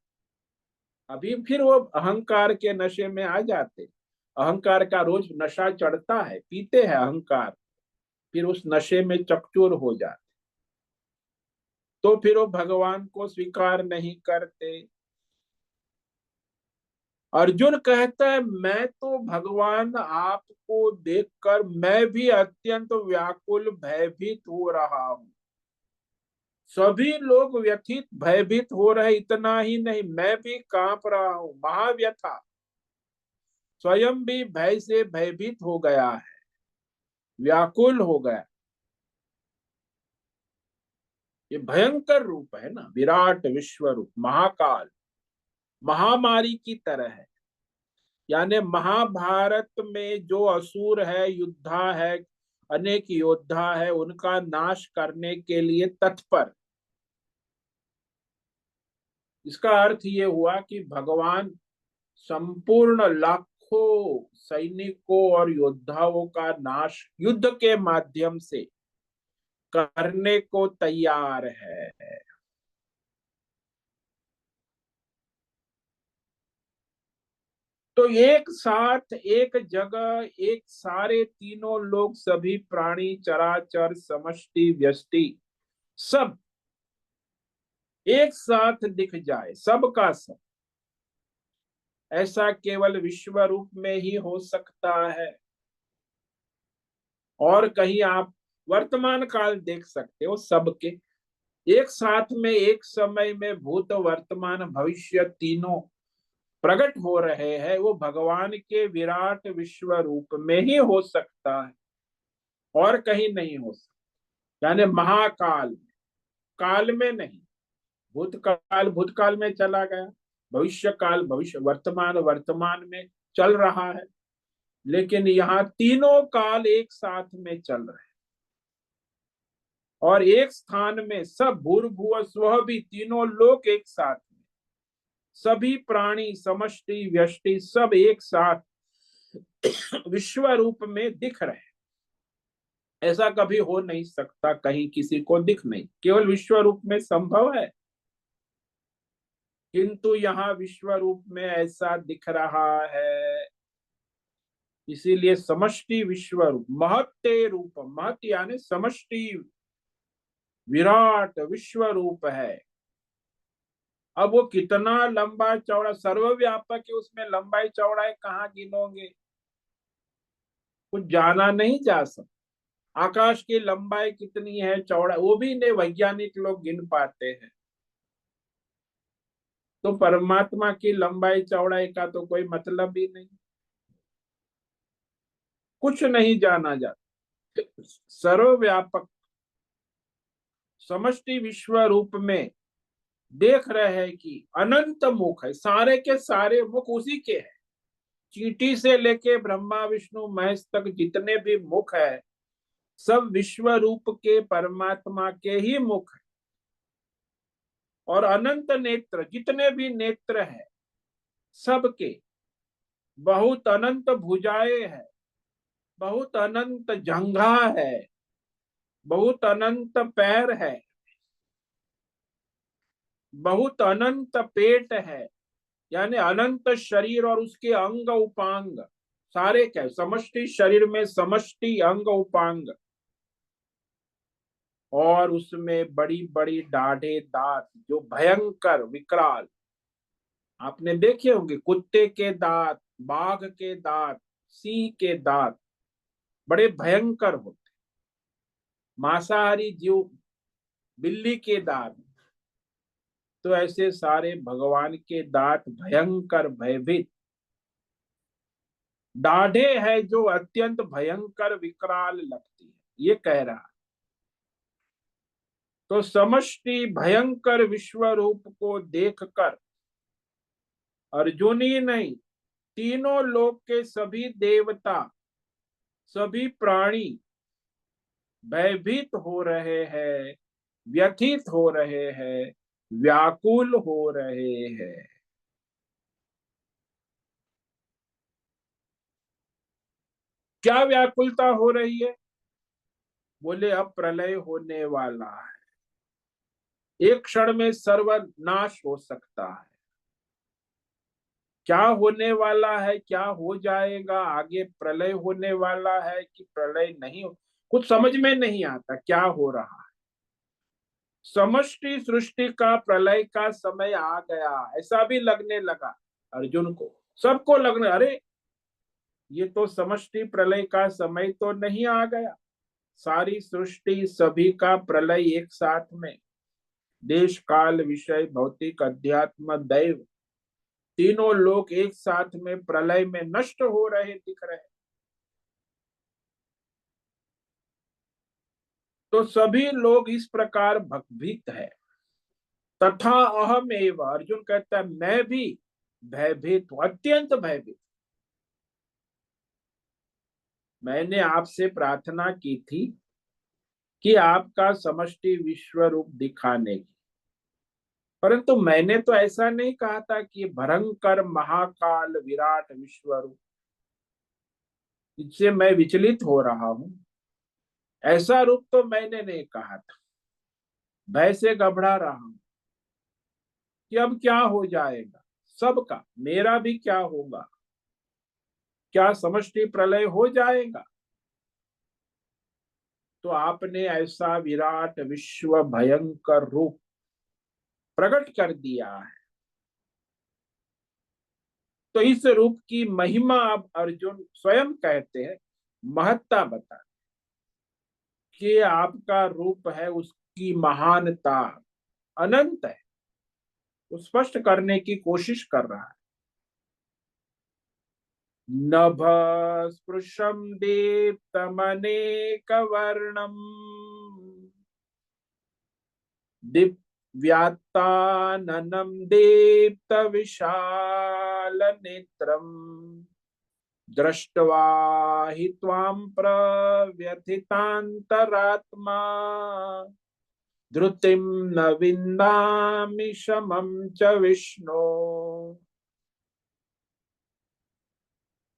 अभी फिर वो अहंकार के नशे में आ जाते। अहंकार का रोज नशा चढ़ता है, पीते हैं अहंकार, फिर उस नशे में चकचूर हो जाते, तो फिर वो भगवान को स्वीकार नहीं करते। अर्जुन कहता है मैं तो भगवान आपको देखकर मैं भी अत्यंत व्याकुल भयभीत हो रहा हूं। सभी लोग व्यथित भयभीत हो रहे, इतना ही नहीं मैं भी कांप रहा हूं, महाव्यथा, स्वयं भी भय से भयभीत हो गया है, व्याकुल हो गया। ये भयंकर रूप है ना, विराट विश्व रूप, महाकाल, महामारी की तरह है। यानी महाभारत में जो असुर है, युद्धा है, अनेक योद्धा है, उनका नाश करने के लिए तत्पर। इसका अर्थ ये हुआ कि भगवान संपूर्ण लाखों सैनिकों और योद्धाओं का नाश युद्ध के माध्यम से करने को तैयार है। तो एक साथ एक जगह एक सारे तीनों लोग, सभी प्राणी, चराचर, समष्टि, व्यष्टि, सब एक साथ दिख जाए, सबका सब, ऐसा केवल विश्व रूप में ही हो सकता है। और कहीं आप वर्तमान काल देख सकते हो, सबके एक साथ में एक समय में भूत, वर्तमान, भविष्य तीनों प्रकट हो रहे हैं, वो भगवान के विराट विश्व रूप में ही हो सकता है, और कहीं नहीं हो सकता। यानी महाकाल में, काल में नहीं। भूतकाल भूतकाल में चला गया, भविष्य काल भविष्य, वर्तमान वर्तमान में चल रहा है, लेकिन यहाँ तीनों काल एक साथ में चल रहे हैं। और एक स्थान में सब भूर्भुव स्व भी तीनों लोग एक साथ में, सभी प्राणी, समष्टि, व्यष्टि, सब एक साथ विश्व रूप में दिख रहे हैं। ऐसा कभी हो नहीं सकता, कहीं किसी को दिख नहीं, केवल विश्व रूप में संभव है। किंतु यहाँ विश्व रूप में ऐसा दिख रहा है, इसीलिए समष्टि विश्व रूप, महत्ते रूप, महत यानी समष्टि, विराट विश्व रूप है। अब वो कितना लंबा चौड़ा, सर्वव्यापक है, उसमें लंबाई चौड़ाई कहाँ गिनोगे, कुछ जाना नहीं जा सकता। आकाश की लंबाई कितनी है, चौड़ा, वो भी नहीं वैज्ञानिक लोग गिन पाते हैं। तो परमात्मा की लंबाई चौड़ाई का तो कोई मतलब ही नहीं, कुछ नहीं जाना जाता। सर्वव्यापक समष्टि विश्व रूप में देख रहे हैं कि अनंत मुख है, सारे के सारे मुख उसी के हैं। चींटी से लेके ब्रह्मा विष्णु महेश तक जितने भी मुख है, सब विश्व रूप के परमात्मा के ही मुख है। और अनंत नेत्र, जितने भी नेत्र हैं सबके, बहुत अनंत भुजाएं है, बहुत अनंत जंघा है, बहुत अनंत पैर है, बहुत अनंत पेट है। यानी अनंत शरीर और उसके अंग उपांग, सारे क्या, समष्टि शरीर में समष्टि अंग उपांग, और उसमें बड़ी बड़ी दाढ़े, दांत जो भयंकर विकराल, आपने देखे होंगे कुत्ते के दांत, बाघ के दांत, सिंह के दांत, बड़े भयंकर होते। मांसाहारी जीव, बिल्ली के दांत, तो ऐसे सारे भगवान के दांत भयंकर, भयभीत दाढ़े है जो अत्यंत भयंकर विकराल लगती है, ये कह रहा। तो समष्टि भयंकर विश्व रूप को देखकर अर्जुन ही नहीं, तीनों लोक के सभी देवता, सभी प्राणी भयभीत हो रहे हैं, व्यथित हो रहे हैं, व्याकुल हो रहे हैं। क्या व्याकुलता हो रही है? बोले अब प्रलय होने वाला है, एक क्षण में सर्वनाश हो सकता है। क्या होने वाला है, क्या हो जाएगा आगे, प्रलय होने वाला है कि प्रलय नहीं हो, कुछ समझ में नहीं आता क्या हो रहा है। समष्टि सृष्टि का प्रलय का समय आ गया, ऐसा भी लगने लगा अर्जुन को। सबको लगने, अरे ये तो समष्टि प्रलय का समय तो नहीं आ गया, सारी सृष्टि सभी का प्रलय एक साथ में, देश काल विषय भौतिक अध्यात्म दैव तीनों लोग एक साथ में प्रलय में नष्ट हो रहे दिख रहे। तो सभी लोग इस प्रकार भयभीत है। तथा अहम एव, अर्जुन कहता है मैं भी भयभीत हूं, अत्यंत भयभीत। मैंने आपसे प्रार्थना की थी कि आपका समष्टि विश्व रूप दिखाने की, परंतु मैंने तो ऐसा नहीं कहा था कि भयंकर महाकाल विराट विश्व रूप, इससे मैं विचलित हो रहा हूं। ऐसा रूप तो मैंने नहीं कहा था, भय से घबरा रहा हूं कि अब क्या हो जाएगा सबका, मेरा भी क्या होगा, क्या समष्टि प्रलय हो जाएगा। तो आपने ऐसा विराट विश्व भयंकर रूप प्रकट कर दिया है। तो इस रूप की महिमा अब अर्जुन स्वयं कहते हैं, महत्ता बता कि आपका रूप है, उसकी महानता अनंत है, वो स्पष्ट करने की कोशिश कर रहा है। नभ स्पृशम दीप्तमनेक वर्णम दिव्यात्ताननं दीप्त विशाल नेत्रम दृष्ट्वा हि त्वां प्रव्यथितान्तरात्मा धृतिं न विन्दामि शमं च विष्णो।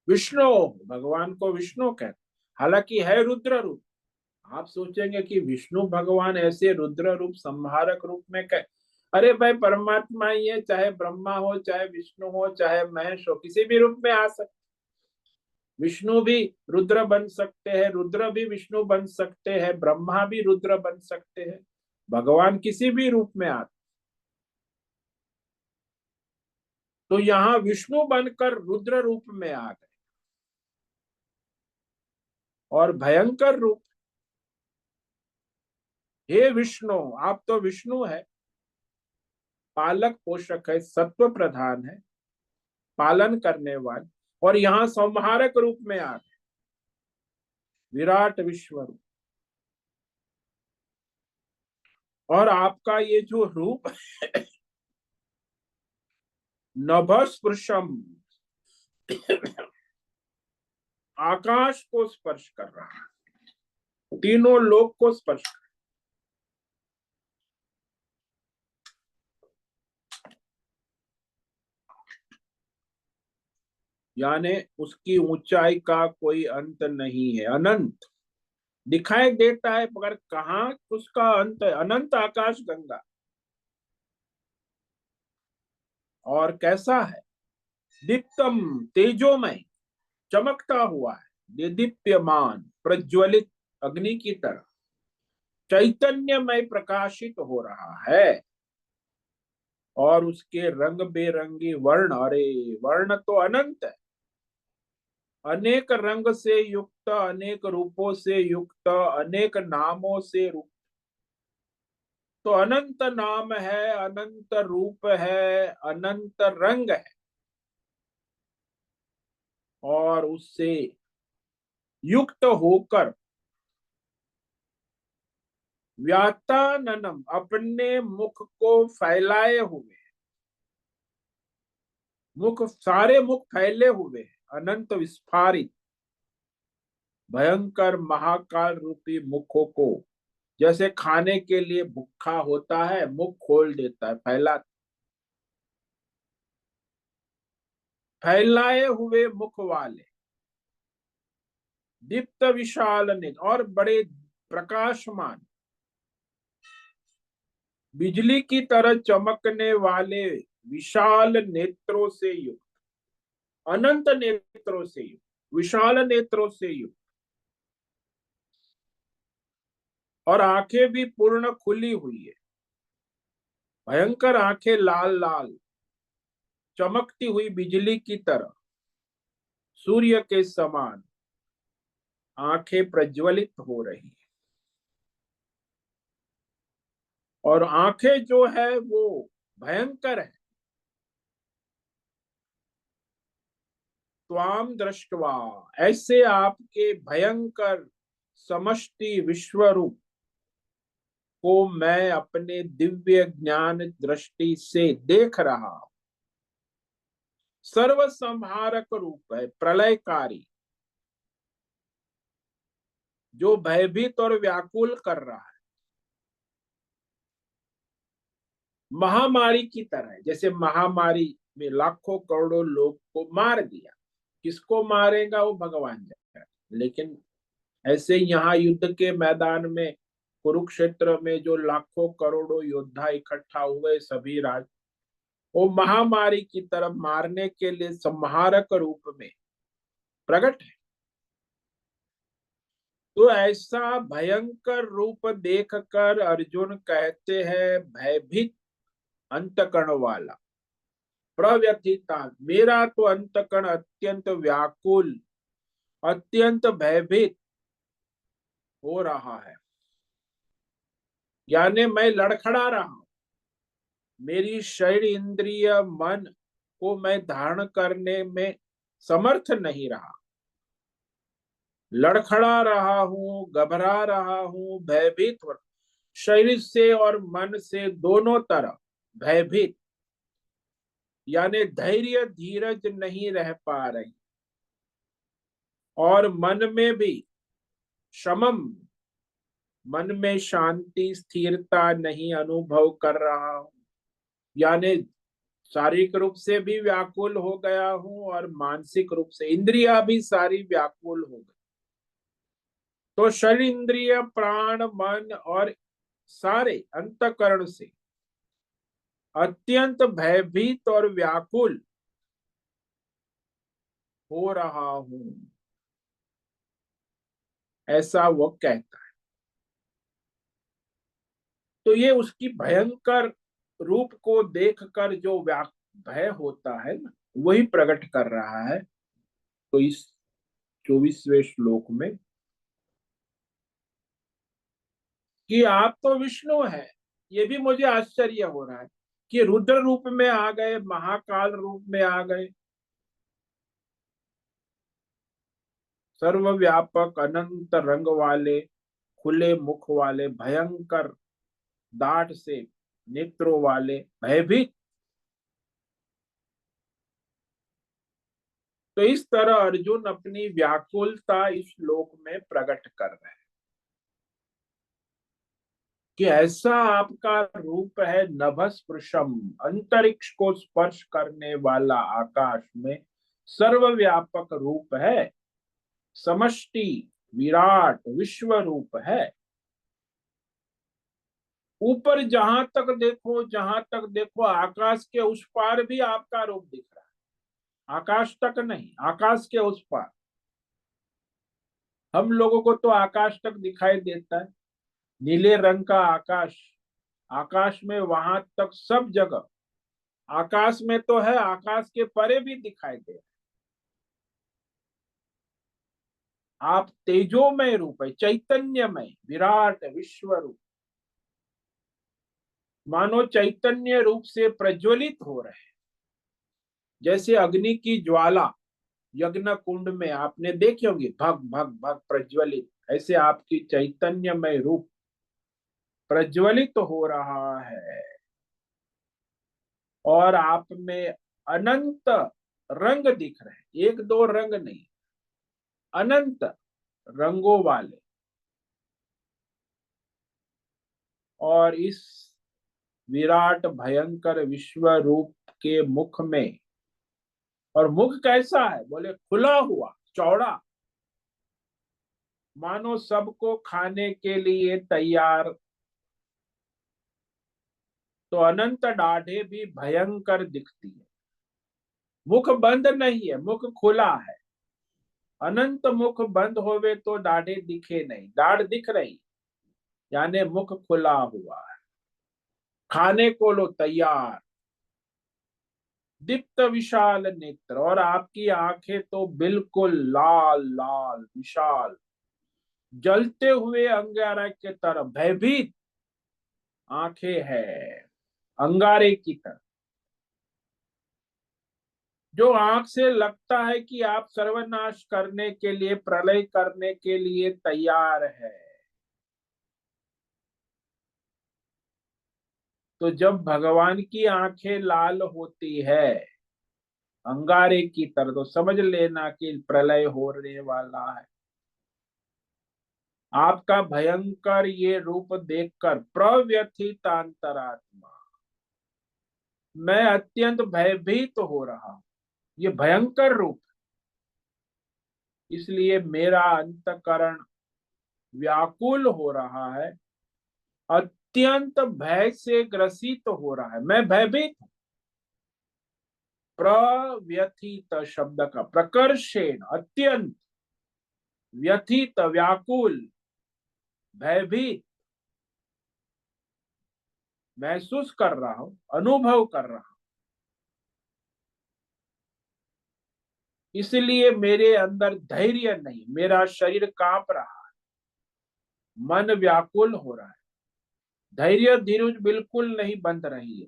विष्णु, भगवान को विष्णु कहते, हालांकि है रुद्र रूप। आप सोचेंगे कि विष्णु भगवान ऐसे रुद्र रूप संहारक रूप में कह, अरे भाई परमात्मा ही है, चाहे ब्रह्मा हो, चाहे विष्णु हो, चाहे महेश हो, किसी भी रूप में आ सकते। विष्णु भी रुद्र बन सकते हैं, रुद्र भी विष्णु बन सकते हैं, ब्रह्मा भी रुद्र बन सकते हैं, भगवान किसी भी रूप में आते। तो यहाँ विष्णु बनकर रुद्र रूप में आ गए, और भयंकर रूप। हे विष्णु, आप तो विष्णु है, पालक पोषक है, सत्व प्रधान है, पालन करने वाले, और यहाँ संहारक रूप में आ गए, विराट विश्व रूप। और आपका ये जो रूप नभ स्पृशम, आकाश को स्पर्श कर रहा है, तीनों लोक को स्पर्श कर, यानी उसकी ऊंचाई का कोई अंत नहीं है, अनंत दिखाई देता है, मगर कहाँ उसका अंत है, अनंत आकाश गंगा। और कैसा है, दीप्तम तेजोमय, चमकता हुआ है, दीप्यमान प्रज्वलित अग्नि की तरह चैतन्यमय प्रकाशित हो रहा है। और उसके रंग बेरंगी वर्ण, अरे वर्ण तो अनंत है, अनेक रंग से युक्त, अनेक रूपों से युक्त, अनेक नामों से युक्त। तो अनंत नाम है, अनंत रूप है, अनंत रंग है, और उससे युक्त होकर व्याताननम, अपने मुख को फैलाए हुए, मुख सारे मुख फैले हुए, अनंत विस्फारित भयंकर महाकाल रूपी मुखों को, जैसे खाने के लिए भूखा होता है मुख खोल देता है, फैलाए हुए मुख वाले, दीप्त विशाल नेत्र, और बड़े प्रकाशमान, बिजली की तरह चमकने वाले, विशाल नेत्रों से युक्त, अनंत नेत्रों से युक्त, विशाल नेत्रों से युक्त, और आंखें भी पूर्ण खुली हुई है। भयंकर आंखें लाल लाल, चमकती हुई बिजली की तरह, सूर्य के समान आंखें प्रज्वलित हो रही है। और आंखें जो है वो भयंकर है। त्वाम दृष्टवा, ऐसे आपके भयंकर समष्टि विश्वरूप को मैं अपने दिव्य ज्ञान दृष्टि से देख रहा हूं। सर्व संहारक रूप है, प्रलयकारी, जो भयभीत और व्याकुल कर रहा है। महामारी की तरह, जैसे महामारी में लाखों करोड़ों लोग को मार दिया, किसको मारेगा वो भगवान जाने, लेकिन ऐसे यहाँ युद्ध के मैदान में, कुरुक्षेत्र में जो लाखों करोड़ों योद्धा इकट्ठा हुए, सभी राज वो महामारी की तरफ मारने के लिए संहारक रूप में प्रकट है। तो ऐसा भयंकर रूप देखकर अर्जुन कहते हैं, भयभीत अंतकरण वाला, प्रव्यथिता, मेरा तो अंतकरण अत्यंत व्याकुल, अत्यंत भयभीत हो रहा है, यानी मैं लड़खड़ा रहा हूं। मेरी शरीर इंद्रिय मन को मैं धारण करने में समर्थ नहीं रहा, लड़खड़ा रहा हूं, घबरा रहा हूं, भयभीत हो, शरीर से और मन से दोनों तरफ भयभीत, यानी धैर्य धीरज नहीं रह पा रही, और मन में भी शमम, मन में शांति स्थिरता नहीं अनुभव कर रहा हूं, यानी शारीरिक रूप से भी व्याकुल हो गया हूं और मानसिक रूप से इंद्रिया भी सारी व्याकुल हो गई। तो शरीर इंद्रिय प्राण मन और सारे अंतकरण से अत्यंत भयभीत और व्याकुल हो रहा हूं, ऐसा वो कहता है। तो ये उसकी भयंकर रूप को देखकर जो भय होता है ना, वही प्रकट कर रहा है। तो इस 24वें श्लोक में कि आप तो विष्णु है, ये भी मुझे आश्चर्य हो रहा है कि रुद्र रूप में आ गए, महाकाल रूप में आ गए, सर्वव्यापक अनंत रंग वाले, खुले मुख वाले, भयंकर दाढ़ से नेत्रों वाले, भयभीत। तो इस तरह अर्जुन अपनी व्याकुलता इस श्लोक में प्रकट कर रहे हैं कि ऐसा आपका रूप है, नभस्पृशम, अंतरिक्ष को स्पर्श करने वाला, आकाश में सर्वव्यापक रूप है, समष्टि विराट विश्व रूप है। ऊपर जहां तक देखो आकाश के उस पार भी आपका रूप दिख रहा है, आकाश तक नहीं, आकाश के उस पार। हम लोगों को तो आकाश तक दिखाई देता है, नीले रंग का आकाश, आकाश में वहां तक सब जगह, आकाश में तो है, आकाश के परे भी दिखाई दे। आप तेजोमय रूप है, चैतन्यमय विराट विश्व रूप, मानो चैतन्य रूप से प्रज्वलित हो रहे हैं। जैसे अग्नि की ज्वाला यज्ञ कुंड में आपने देखी होगी, भग भग भग प्रज्वलित, ऐसे आपकी चैतन्यमय रूप प्रज्वलित हो रहा है। और आप में अनंत रंग दिख रहे हैं, एक दो रंग नहीं, अनंत रंगों वाले। और इस विराट भयंकर विश्व रूप के मुख में, और मुख कैसा है, बोले खुला हुआ, चौड़ा, मानो सबको खाने के लिए तैयार। तो अनंत दाढ़े भी भयंकर दिखती है। मुख बंद नहीं है, मुख खुला है। अनंत मुख बंद होवे तो दाढ़े दिखे नहीं, दाढ़ दिख रही, यानी मुख खुला हुआ है। खाने को लो तैयार। दीप्त विशाल नेत्र, और आपकी आंखें तो बिल्कुल लाल लाल विशाल, जलते हुए अंगारे के तरह भयभीत आंखें हैं, अंगारे की तरह। जो आंख से लगता है कि आप सर्वनाश करने के लिए, प्रलय करने के लिए तैयार है। तो जब भगवान की आंखें लाल होती है अंगारे की तरह, तो समझ लेना कि प्रलय होने वाला है। आपका भयंकर ये रूप देखकर प्रव्यथित अंतरात्मा, मैं अत्यंत भयभीत हो रहा हूं। ये भयंकर रूप, इसलिए मेरा अंतकरण व्याकुल हो रहा है, अत्यंत भय से ग्रसित हो रहा है, मैं भयभीत हूं। प्रव्यथित शब्द का प्रकर्षेण, अत्यंत, व्यथित व्याकुल, भयभीत महसूस कर रहा हूं, अनुभव कर रहा हूं। इसलिए मेरे अंदर धैर्य नहीं, मेरा शरीर कांप रहा है, मन व्याकुल हो रहा है, धैर्य धीरज बिल्कुल नहीं बंध रही है,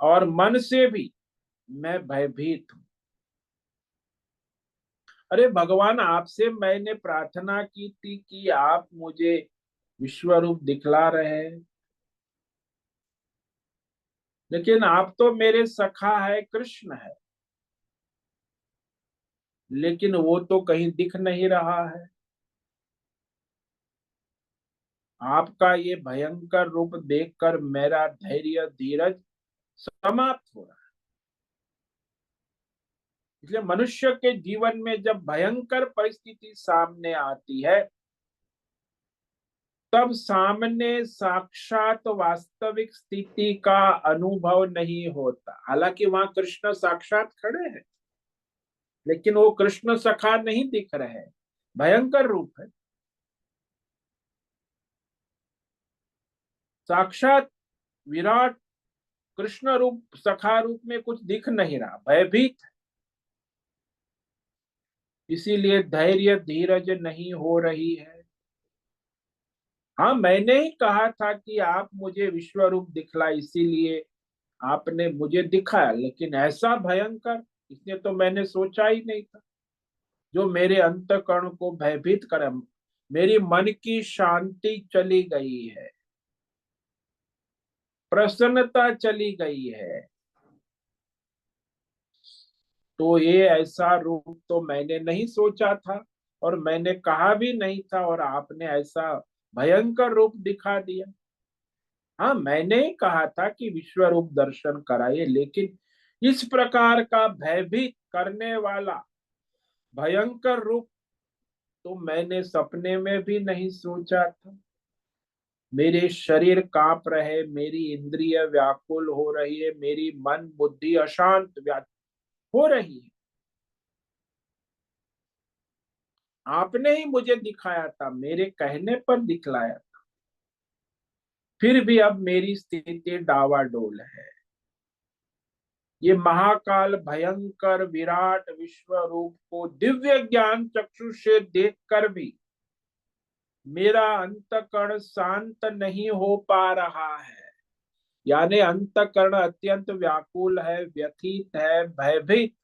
और मन से भी मैं भयभीत हूं। अरे भगवान, आपसे मैंने प्रार्थना की थी कि आप मुझे विश्व रूप दिखला रहे हैं, लेकिन आप तो मेरे सखा है, कृष्ण है, लेकिन वो तो कहीं दिख नहीं रहा है। आपका ये भयंकर रूप देखकर मेरा धैर्य धीरज समाप्त हो रहा है। इसलिए मनुष्य के जीवन में जब भयंकर परिस्थिति सामने आती है, तब सामने साक्षात वास्तविक स्थिति का अनुभव नहीं होता। हालांकि वहां कृष्ण साक्षात खड़े हैं, लेकिन वो कृष्ण सखा नहीं दिख रहे हैं, भयंकर रूप है। साक्षात विराट कृष्ण रूप सखा रूप में कुछ दिख नहीं रहा, भयभीत है। इसीलिए धैर्य धीरज नहीं हो रही है। हाँ, मैंने ही कहा था कि आप मुझे विश्व रूप दिखला, इसीलिए आपने मुझे दिखाया, लेकिन ऐसा भयंकर इसने तो मैंने सोचा ही नहीं था, जो मेरे अंतःकरण को भयभीत करे। मेरी मन की शांति चली गई है, प्रसन्नता चली गई है। तो ये ऐसा रूप तो मैंने नहीं सोचा था, और मैंने कहा भी नहीं था, और आपने ऐसा भयंकर रूप दिखा दिया। हाँ, मैंने ही कहा था कि विश्व रूप दर्शन कराइए, लेकिन इस प्रकार का भयभीत करने वाला भयंकर रूप तो मैंने सपने में भी नहीं सोचा था। मेरे शरीर कांप रहे, मेरी इंद्रिय व्याकुल हो रही है, मेरी मन बुद्धि अशांत हो रही है। आपने ही मुझे दिखाया था, मेरे कहने पर दिखलाया। फिर भी अब मेरी स्थिति डावाडोल है। ये महाकाल भयंकर विराट विश्व रूप को दिव्य ज्ञान चक्षु से देखकर भी मेरा अंतकरण शांत नहीं हो पा रहा है। यानी अंतकरण अत्यंत व्याकुल है, व्यथित है, भयभीत।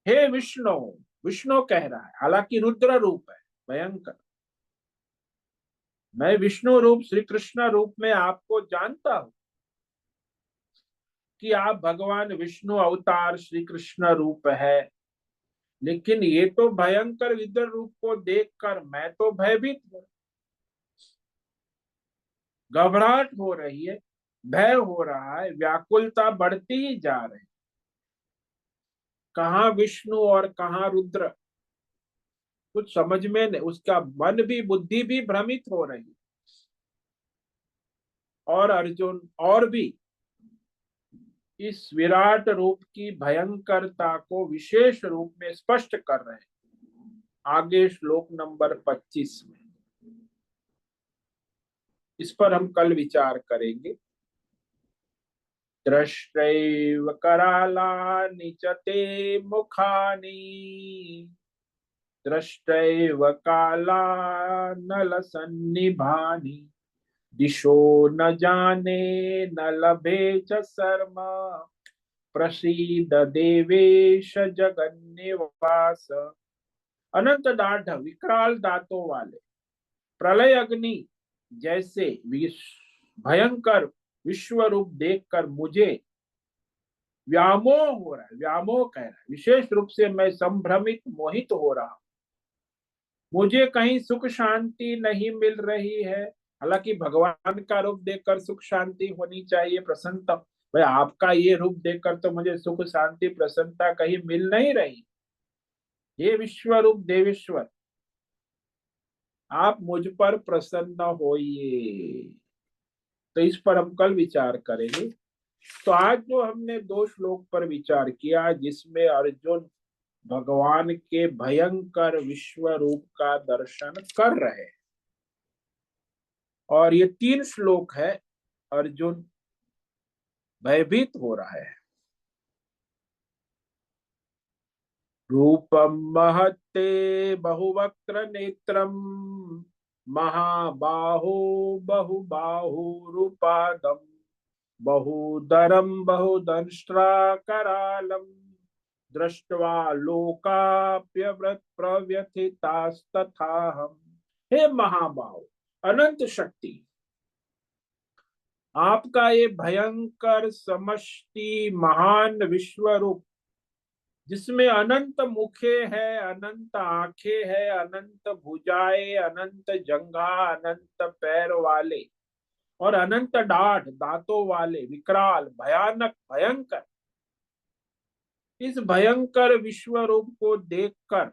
हे विष्णु, विष्णु कह रहा है, हालांकि रुद्र रूप है, भयंकर। मैं विष्णु रूप श्री कृष्ण रूप में आपको जानता हूं कि आप भगवान विष्णु अवतार श्री कृष्ण रूप है, लेकिन ये तो भयंकर विद्र रूप को देखकर मैं तो भयभीत हूं, घबराहट हो रही है, भय हो रहा है, व्याकुलता बढ़ती ही जा रही। कहाँ विष्णु और कहाँ रुद्र, कुछ समझ में नहीं, उसका मन भी बुद्धि भी भ्रमित हो रही। और अर्जुन और भी इस विराट रूप की भयंकरता को विशेष रूप में स्पष्ट कर रहे हैं आगे श्लोक नंबर 25 में। इस पर हम कल विचार करेंगे। दृष्टैव करालानि च ते मुखानि, दृष्टैव कालानलसन्निभानि, दिशो न जाने न लभे च शर्मा, प्रसीद देवेश जगन्निवास। अनंत दाढ़ विकराल दांतों वाले, प्रलय अग्नि जैसे भयंकर विश्व रूप देखकर मुझे व्यामोह हो रहा है। व्यामोह कह रहा है, विशेष रूप से मैं संभ्रमित मोहित हो रहा हूं। मुझे कहीं सुख शांति नहीं मिल रही है। हालांकि भगवान का रूप देखकर सुख शांति होनी चाहिए, प्रसन्नता। भाई आपका ये रूप देखकर तो मुझे सुख शांति प्रसन्नता कहीं मिल नहीं रही। ये विश्व रूप देवेश्वर, आप मुझ पर प्रसन्न होइए। तो इस पर हम कल विचार करेंगे। तो आज जो हमने 2 श्लोक पर विचार किया, जिसमें अर्जुन भगवान के भयंकर विश्व रूप का दर्शन कर रहे हैं, और ये 3 श्लोक है अर्जुन भयभीत हो रहा है। रूपम महत्ते बहुवक्त्र नेत्रम, महाबाहो बहुबाहुरुपादम, बहुदरम बहुदंष्ट्राकरालम, दृष्ट्वा लोकाप्यव्रत प्रव्यथितास्तथाहम्। हे महाबाहो, अनंत शक्ति, आपका ये भयंकर समष्टि महान विश्व रूप, जिसमें अनंत मुखे है, अनंत आंखें है, अनंत भुजाएं, अनंत जंघा, अनंत पैर वाले और अनंत डाढ़ दांतों वाले, विकराल भयानक भयंकर, इस भयंकर विश्व रूप को देखकर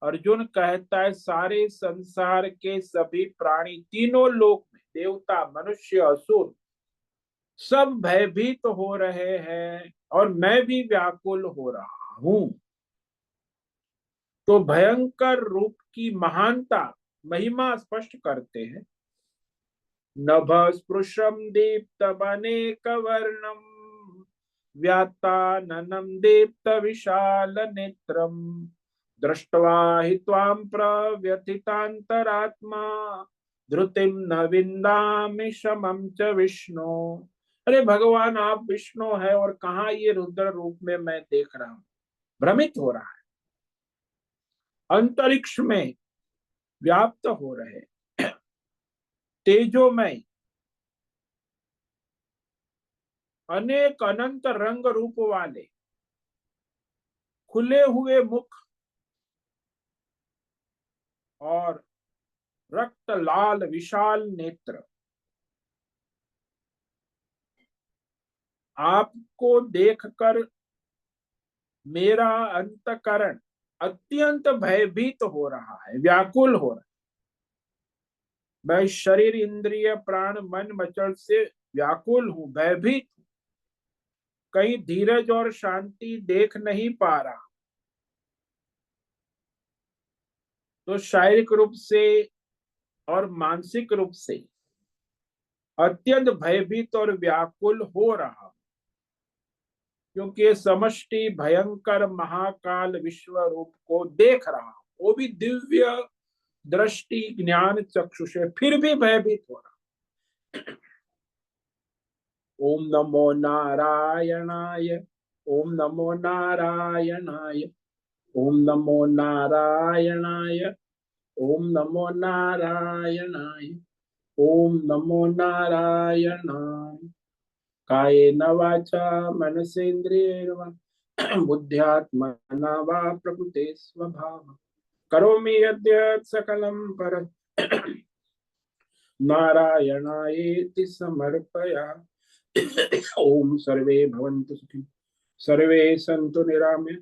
अर्जुन कहता है सारे संसार के सभी प्राणी, तीनों लोक में, देवता मनुष्य असुर, सब भयभीत हो रहे हैं और मैं भी व्याकुल हो रहा हूं। तो भयंकर रूप की महानता महिमा स्पष्ट करते हैं। नभ स्पृशम दीप्तमनेक वर्णम, व्यात्ताननं दीप्त विशाल नेत्रम, दृष्ट्वा हि त्वां प्रव्यथितान्तरात्मा, धृतिं न विन्दामि शमं च विष्णु। अरे भगवान, आप विष्णु है और कहाँ ये रुद्र रूप में मैं देख रहा हूं। भ्रमित हो रहा है, अंतरिक्ष में व्याप्त हो रहे तेजोमय अनेक अनंत रंग रूप वाले, खुले हुए मुख और रक्त लाल विशाल नेत्र, आपको देखकर मेरा अंतकरण अत्यंत भयभीत हो रहा है, व्याकुल हो रहा है। मैं शरीर इंद्रिय प्राण मन मचल से व्याकुल हूं, भयभीत हूं, कहीं धीरज और शांति देख नहीं पा रहा। तो शारीरिक रूप से और मानसिक रूप से अत्यंत भयभीत और व्याकुल हो रहा, क्योंकि ये समष्टि भयंकर महाकाल विश्व रूप को देख रहा, वो भी दिव्य दृष्टि ज्ञान चक्षु से, फिर भी भयभीत हो रहा। ओम नमो नारायणाय, ओम नमो नारायणाय, ओम नमो नारायणाय, ओम नमो नारायणाय, ओम नमो नारायणाय। कायेन वाचा मनसेन्द्रियेण वा बुद्ध्यात्मना वा प्रकृते स्वभाव करोमि यद्यत् सकलं परं नारायणायेति समर्पयामि। ओम सर्वे भवन्तु सुखिनः, सर्वे सन्तु निरामया,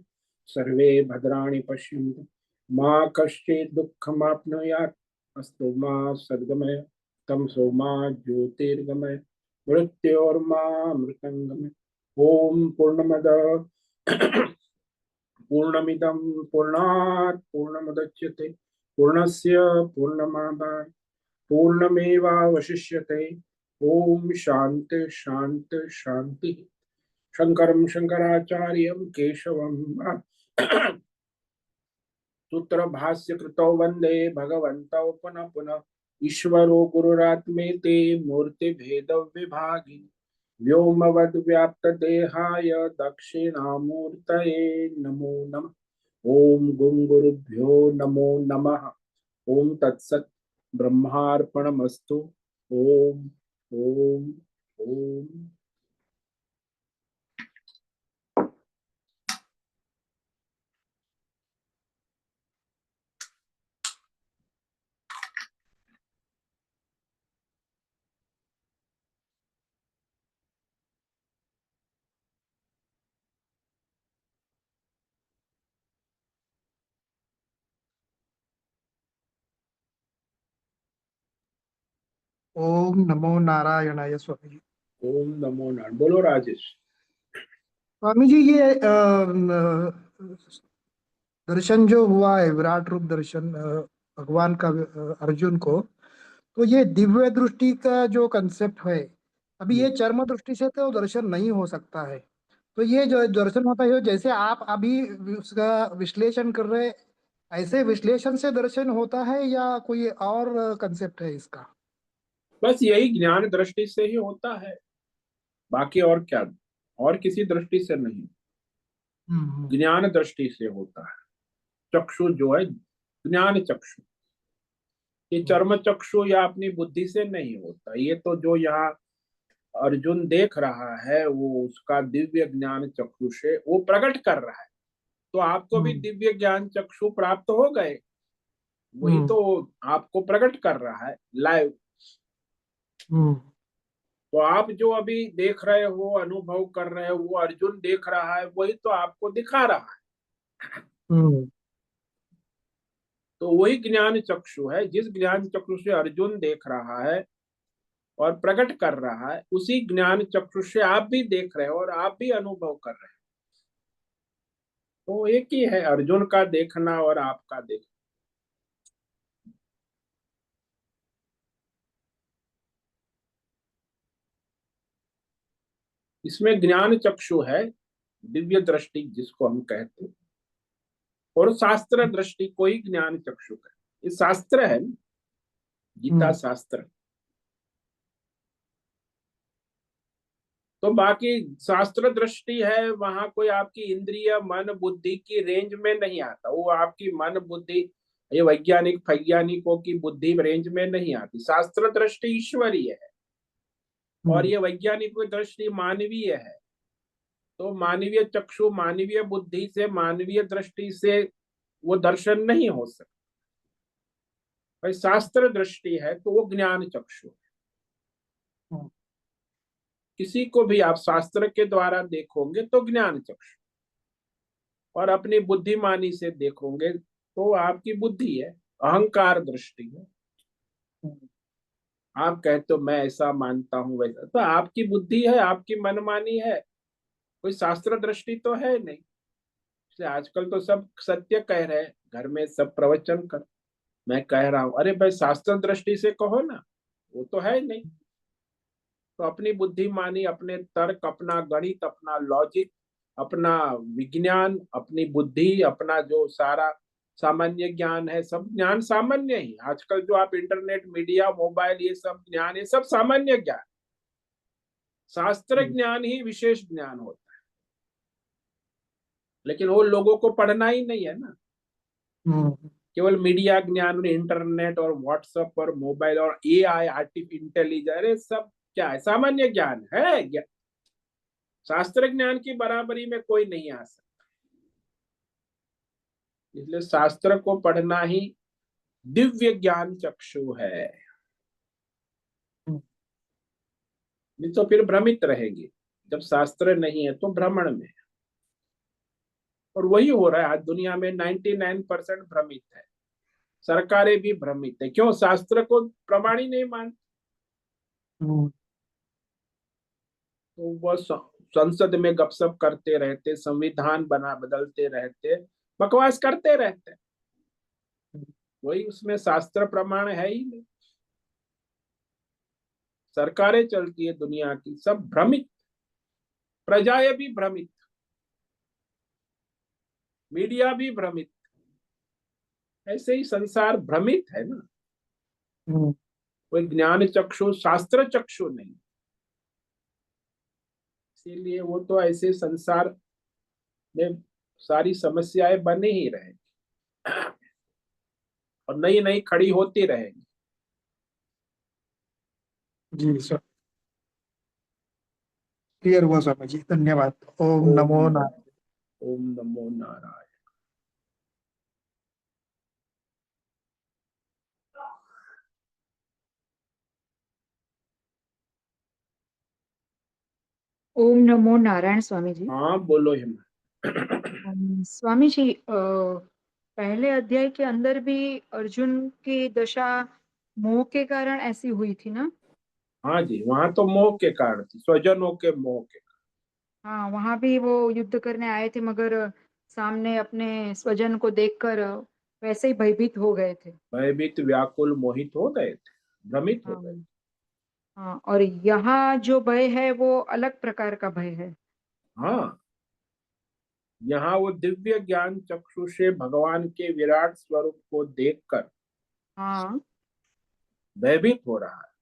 सर्वे भद्राणि पश्यन्तु, मा कश्चित् दुःखमाप्नुयात्। अस्तु मा सद्गमय तमसो मा ज्योतिर्गमय मृत्योर्मा मृतंगमय। ओम पूर्णमद पूर्णमिदं पूर्णात् पूर्णमुदच्यते पूर्णस्य पूर्णमादाय पूर्णमेवावशिष्यते। ओम शांति शांति शांति। शंकरं शंकराचार्यं केशवं सूत्र भाष्य कृतौ वंदे भगवन्तौ पुनः पुनः। ईश्वरो गुरुरात्मेति मूर्ति भेद विभागी व्योमवद् व्याप्त देहाय दक्षिणामूर्तये नमो नमः। ओम गुं गुरुभ्यो नमो नमः। ओम तत्सत् ब्रह्मार्पणमस्तु। ओम ओम ओम। ओम नमो नारायणाय स्वामी। ओम नमो नारायण। बोलो राजेश। स्वामी जी, ये दर्शन जो हुआ है, विराट रूप दर्शन भगवान का अर्जुन को, तो ये दिव्य दृष्टि का जो कंसेप्ट है, अभी ये चर्म दृष्टि से तो दर्शन नहीं हो सकता है। तो ये जो दर्शन होता है, जैसे आप अभी उसका विश्लेषण कर रहे हैं, ऐसे विश्लेषण से दर्शन होता है या कोई और कंसेप्ट है इसका? बस यही ज्ञान दृष्टि से ही होता है, बाकी और क्या, और किसी दृष्टि से नहीं, हम्म। ज्ञान दृष्टि से होता है। चक्षु जो है ज्ञान चक्षु, ये हम्म। चर्म चक्षु या अपनी बुद्धि से नहीं होता। ये तो जो यहाँ अर्जुन देख रहा है वो उसका दिव्य ज्ञान चक्षु से वो प्रकट कर रहा है। तो आपको भी हम्म। दिव्य ज्ञान चक्षु प्राप्त हो गए, वही हम्म। तो आपको प्रकट कर रहा है लाइव। हम्म। तो आप जो अभी देख रहे हो, अनुभव कर रहे हो, वो अर्जुन देख रहा है, वही तो आपको दिखा रहा है। हम्म। तो वही ज्ञान चक्षु है, जिस ज्ञान चक्षु से अर्जुन देख रहा है और प्रकट कर रहा है, उसी ज्ञान चक्षु से आप भी देख रहे हो और आप भी अनुभव कर रहे हो। तो एक ही है अर्जुन का देखना और आपका देखना। इसमें ज्ञान चक्षु है, दिव्य दृष्टि जिसको हम कहते हैं, और शास्त्र दृष्टि को ही ज्ञान चक्षु का। ये शास्त्र है ना, गीता हम्म। शास्त्र। तो बाकी शास्त्र दृष्टि है, वहां कोई आपकी इंद्रिय मन बुद्धि की रेंज में नहीं आता। वो आपकी मन बुद्धि, ये वैज्ञानिक वैज्ञानिकों की बुद्धि रेंज में नहीं आती। शास्त्र दृष्टि ईश्वरीय है और हम्म। ये वैज्ञानिक दृष्टि मानवीय है। तो मानवीय चक्षु मानवीय बुद्धि से मानवीय दृष्टि से वो दर्शन नहीं हो सकता। भाई शास्त्र दृष्टि है तो वो ज्ञान चक्षु है। हम्म। किसी को भी आप शास्त्र के द्वारा देखोगे तो ज्ञान चक्षु, और अपनी बुद्धिमानी से देखोगे तो आपकी बुद्धि है, अहंकार दृष्टि है। आप कहते हो मैं ऐसा मानता हूं वैसा, तो आपकी बुद्धि है, आपकी मनमानी है, कोई शास्त्र दृष्टि तो है नहीं। इसलिए आजकल तो सब सत्य कह रहे हैं, घर में सब प्रवचन कर, मैं कह रहा हूं, अरे भाई शास्त्र दृष्टि से कहो ना, वो तो है नहीं। तो अपनी बुद्धिमानी, अपने तर्क, अपना गणित, अपना लॉजिक, अपना विज्ञान, अपनी बुद्धि, अपना जो सारा सामान्य ज्ञान है, सब ज्ञान सामान्य ही। आजकल जो आप इंटरनेट मीडिया मोबाइल ये सब ज्ञान, ये सब सामान्य ज्ञान। शास्त्र ज्ञान ही विशेष ज्ञान होता है, लेकिन वो लोगों को पढ़ना ही नहीं है ना। हम्म। केवल मीडिया ज्ञान और इंटरनेट और व्हाट्सएप और मोबाइल और एआई आर्टिफिशियल इंटेलिजेंस सब क्या है, सामान्य ज्ञान है। शास्त्र ज्ञान की बराबरी में कोई नहीं आ सकता। इसलिए शास्त्र को पढ़ना ही दिव्य ज्ञान चक्षु है। नहीं तो फिर भ्रमित रहेंगे। जब शास्त्र नहीं है तो भ्रमण में। और वही हो रहा है आज दुनिया में। 99% भ्रमित है, सरकारें भी भ्रमित है। क्यों? शास्त्र को प्रमाण ही नहीं मानते। हम्म, तो वो संसद में गपशप करते रहते, संविधान बदलते रहते, बकवास करते रहते, वही उसमें शास्त्र प्रमाण है ही नहीं। सरकारें चलती है दुनिया की, सब भ्रमित, प्रजाएं भी भ्रमित, मीडिया भी भ्रमित। ऐसे ही संसार भ्रमित है ना। हम्म, कोई ज्ञान चक्षु, शास्त्र चक्षु नहीं। इसीलिए वो तो ऐसे संसार में सारी समस्याएं बने ही रहेंगी और नई नई खड़ी होती रहेंगी। जी सर, क्लियर हुआ स्वामी जी, धन्यवाद। ओम ओम नमो नमो, नारायण। ओम नमो नारायण। ओम नमो नारायण स्वामी जी। हाँ बोलो हिम। स्वामी जी, पहले अध्याय के अंदर भी अर्जुन की दशा मोह के कारण ऐसी हुई थी ना। हाँ जी, वहां तो मोह के कारण थी, स्वजनों के मोह के। हाँ, वहां भी वो युद्ध करने आए थे, मगर सामने अपने स्वजन को देखकर वैसे ही भयभीत हो गए थे। भयभीत, व्याकुल, मोहित हो गए थे, भ्रमित हो हाँ। गए। हाँ, और यहाँ जो भय है वो अलग प्रकार का भय है। हाँ, यहाँ वो दिव्य ज्ञान चक्षु से भगवान के विराट स्वरूप को देखकर हाँ। भयभीत हो रहा है।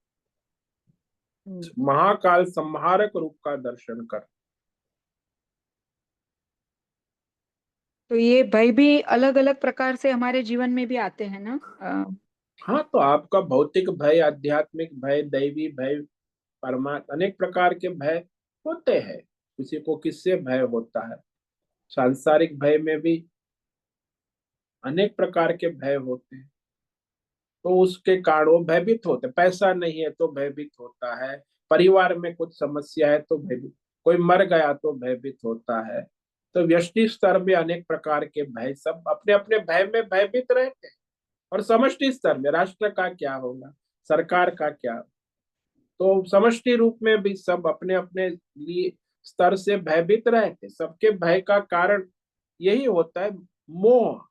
हम्म। महाकाल संहारक रूप का दर्शन कर। तो ये भय भी अलग अलग प्रकार से हमारे जीवन में भी आते हैं ना। हाँ, तो आपका भौतिक भय, आध्यात्मिक भय, दैवी भय, परमात्मा, अनेक प्रकार के भय होते हैं। किसी को किससे भय होता है। सांसारिक भय में भी अनेक प्रकार के भय होते हैं, तो उसके कारण वो भयभीत होते हैं। पैसा नहीं है तो भयभीत होता है, परिवार में कुछ समस्या है तो भयभीत, कोई मर गया तो भयभीत होता है। तो व्यष्टि स्तर में अनेक प्रकार के भय, सब अपने अपने भय में भयभीत रहते हैं। और समष्टि स्तर में राष्ट्र का क्या होगा, सरकार का क्या, तो समष्टि रूप में भी सब अपने अपने लिए स्तर से भयभीत रहते। सबके भय का कारण यही होता है, मोह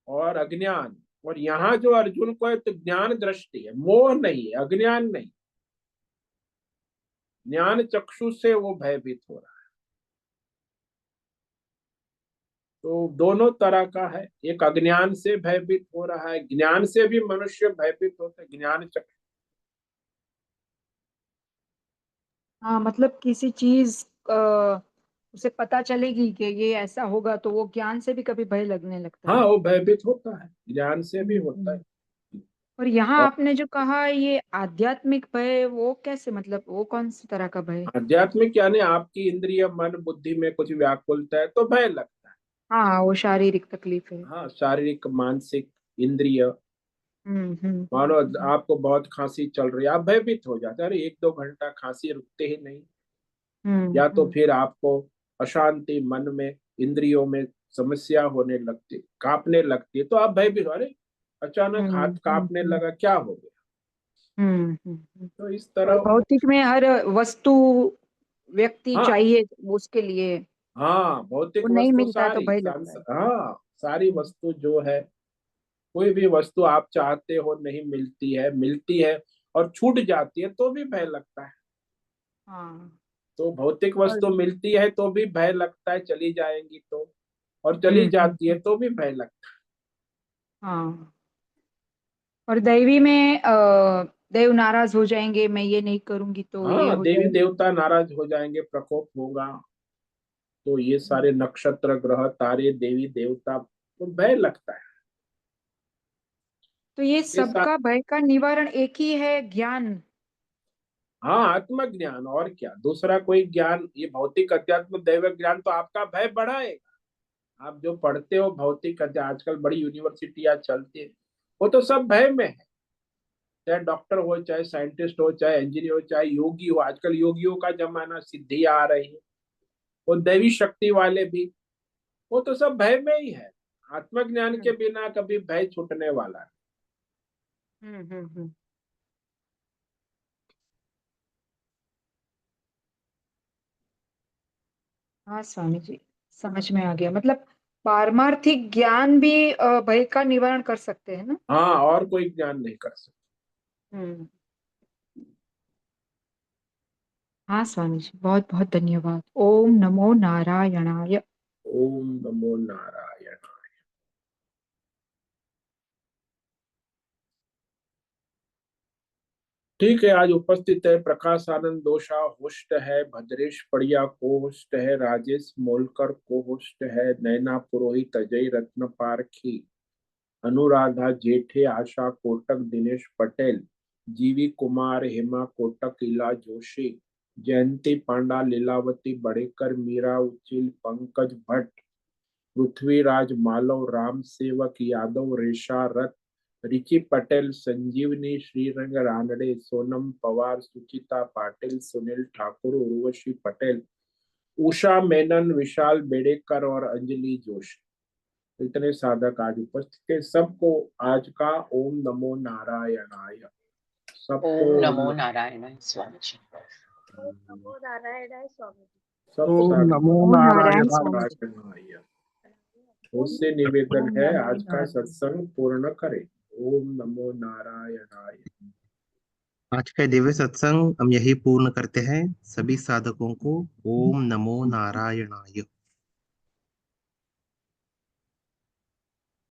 और अज्ञान। और यहाँ जो अर्जुन को है तो ज्ञान दृष्टि है, मोह नहीं है, अज्ञान नहीं, ज्ञान चक्षु से वो भयभीत हो रहा है। तो दोनों तरह का है, एक अज्ञान से भयभीत हो रहा है, ज्ञान से भी मनुष्य भयभीत होता है, ज्ञान चक्षु। हाँ, मतलब किसी चीज उसे पता चलेगी कि ये ऐसा होगा तो वो ज्ञान से भी कभी भय लगने लगता हाँ, है। वो भयभीत होता है, ज्ञान से भी होता है। हम्म। और यहाँ और आपने जो कहा ये आध्यात्मिक भय, वो कैसे, मतलब वो कौन सी तरह का भय? आध्यात्मिक यानी आपकी इंद्रिय मन बुद्धि में कुछ व्याकुलता है तो भय लगता है। हाँ, वो शारीरिक तकलीफ है। हाँ, शारीरिक, मानसिक, इंद्रिय। मानो हम्म। आपको बहुत खांसी चल रही है, आप भयभीत हो जाते हैं, अरे 1-2 घंटा खांसी रुकते ही नहीं। हम्म। या तो फिर आपको अशांति मन में, इंद्रियों में समस्या होने लगती, कांपने लगती है, तो आप भयभीत, अरे अचानक हम्म। हाथ कांपने लगा, क्या हो गया। हम्म। तो इस और तरह। भौतिक में हर वस्तु व्यक्ति हाँ, चाहिए उसके लिए, हाँ, वो भौतिक नहीं वस्तु मिलता तो सारी भय लगता है। हाँ, सारी हम्म। वस्तु जो है, कोई भी वस्तु आप चाहते हो नहीं मिलती है, मिलती है और छूट जाती है तो भी भय लगता है। हाँ। तो भौतिक और वस्तु मिलती है तो भी भय लगता है, चली जाएंगी तो, और चली जाती है तो भी भय लगता हाँ, और दैवी में देव नाराज हो जाएंगे, मैं ये नहीं करूंगी है। तो ये हाँ, हो देवी जाएगा। देवता नाराज हो जाएंगे, प्रकोप होगा, तो ये हम्म। सारे नक्षत्र, ग्रह, तारे, देवी देवता, तो भय लगता है। तो ये ये सारे, सबका भय का निवारण एक ही है, ज्ञान। हाँ, आत्मज्ञान, और क्या दूसरा कोई ज्ञान। ये भौतिक अध्यात्म दैव ज्ञान तो आपका भय बढ़ाएगा। आप जो पढ़ते हो भौतिक आजकल बड़ी यूनिवर्सिटियां चलती है, वो तो सब भय में है। चाहे डॉक्टर हो, चाहे साइंटिस्ट हो, चाहे इंजीनियर हो, चाहे योगी हो, आजकल योगियों का जमाना, सिद्धि आ रही है। वो दैवी शक्ति वाले भी, वो तो सब भय में ही है। आत्मज्ञान के बिना कभी भय छूटने वाला है। हम्म। हाँ स्वामी जी, समझ में आ गया। मतलब पारमार्थिक ज्ञान भी भय का निवारण कर सकते हैं ना। हाँ, और कोई ज्ञान नहीं कर सकता। हम्म। हाँ स्वामी जी, बहुत बहुत धन्यवाद। ओम नमो नारायणाय। ओम नमो नारायण। ठीक है, आज उपस्थित है प्रकाश आनंद दोषा, होस्ट है भद्रेश पड़िया, को होस्ट है राजेश मोलकर, को होस्ट है नैना पुरोहित, अजय रत्न पारखी, अनुराधा जेठे, आशा कोटक, दिनेश पटेल, जीवी कुमार, हेमा कोटक, इला जोशी, जयंती पांडा, लीलावती बड़ेकर, मीरा उचिल, पंकज भट्ट, पृथ्वीराज मालव, राम सेवक यादव, रेशा रथ, रिची पटेल, संजीवनी, श्रीरंग रानडे, सोनम पवार, सुचिता पाटिल, सुनील ठाकुर, उर्वशी पटेल, उषा मेनन, विशाल बेड़ेकर और अंजलि जोशी। इतने साधक आज उपस्थित थे। सबको आज का ओम नमो नारायणाय। सबको ओम नमो नारायण स्वामी जी। नमो नारायणाय स्वामी जी। सब ओम साधक नमो ओम नारायण नारायण। स्वामी जी। नारायणाय। उससे निवेदन ओम है नारायण आज का नारायण। सत्संग पूर्ण करें। ओम नमो नारायणाय। आज का दिव्य सत्संग हम यही पूर्ण करते हैं। सभी साधकों को ओम नमो नारायणाय।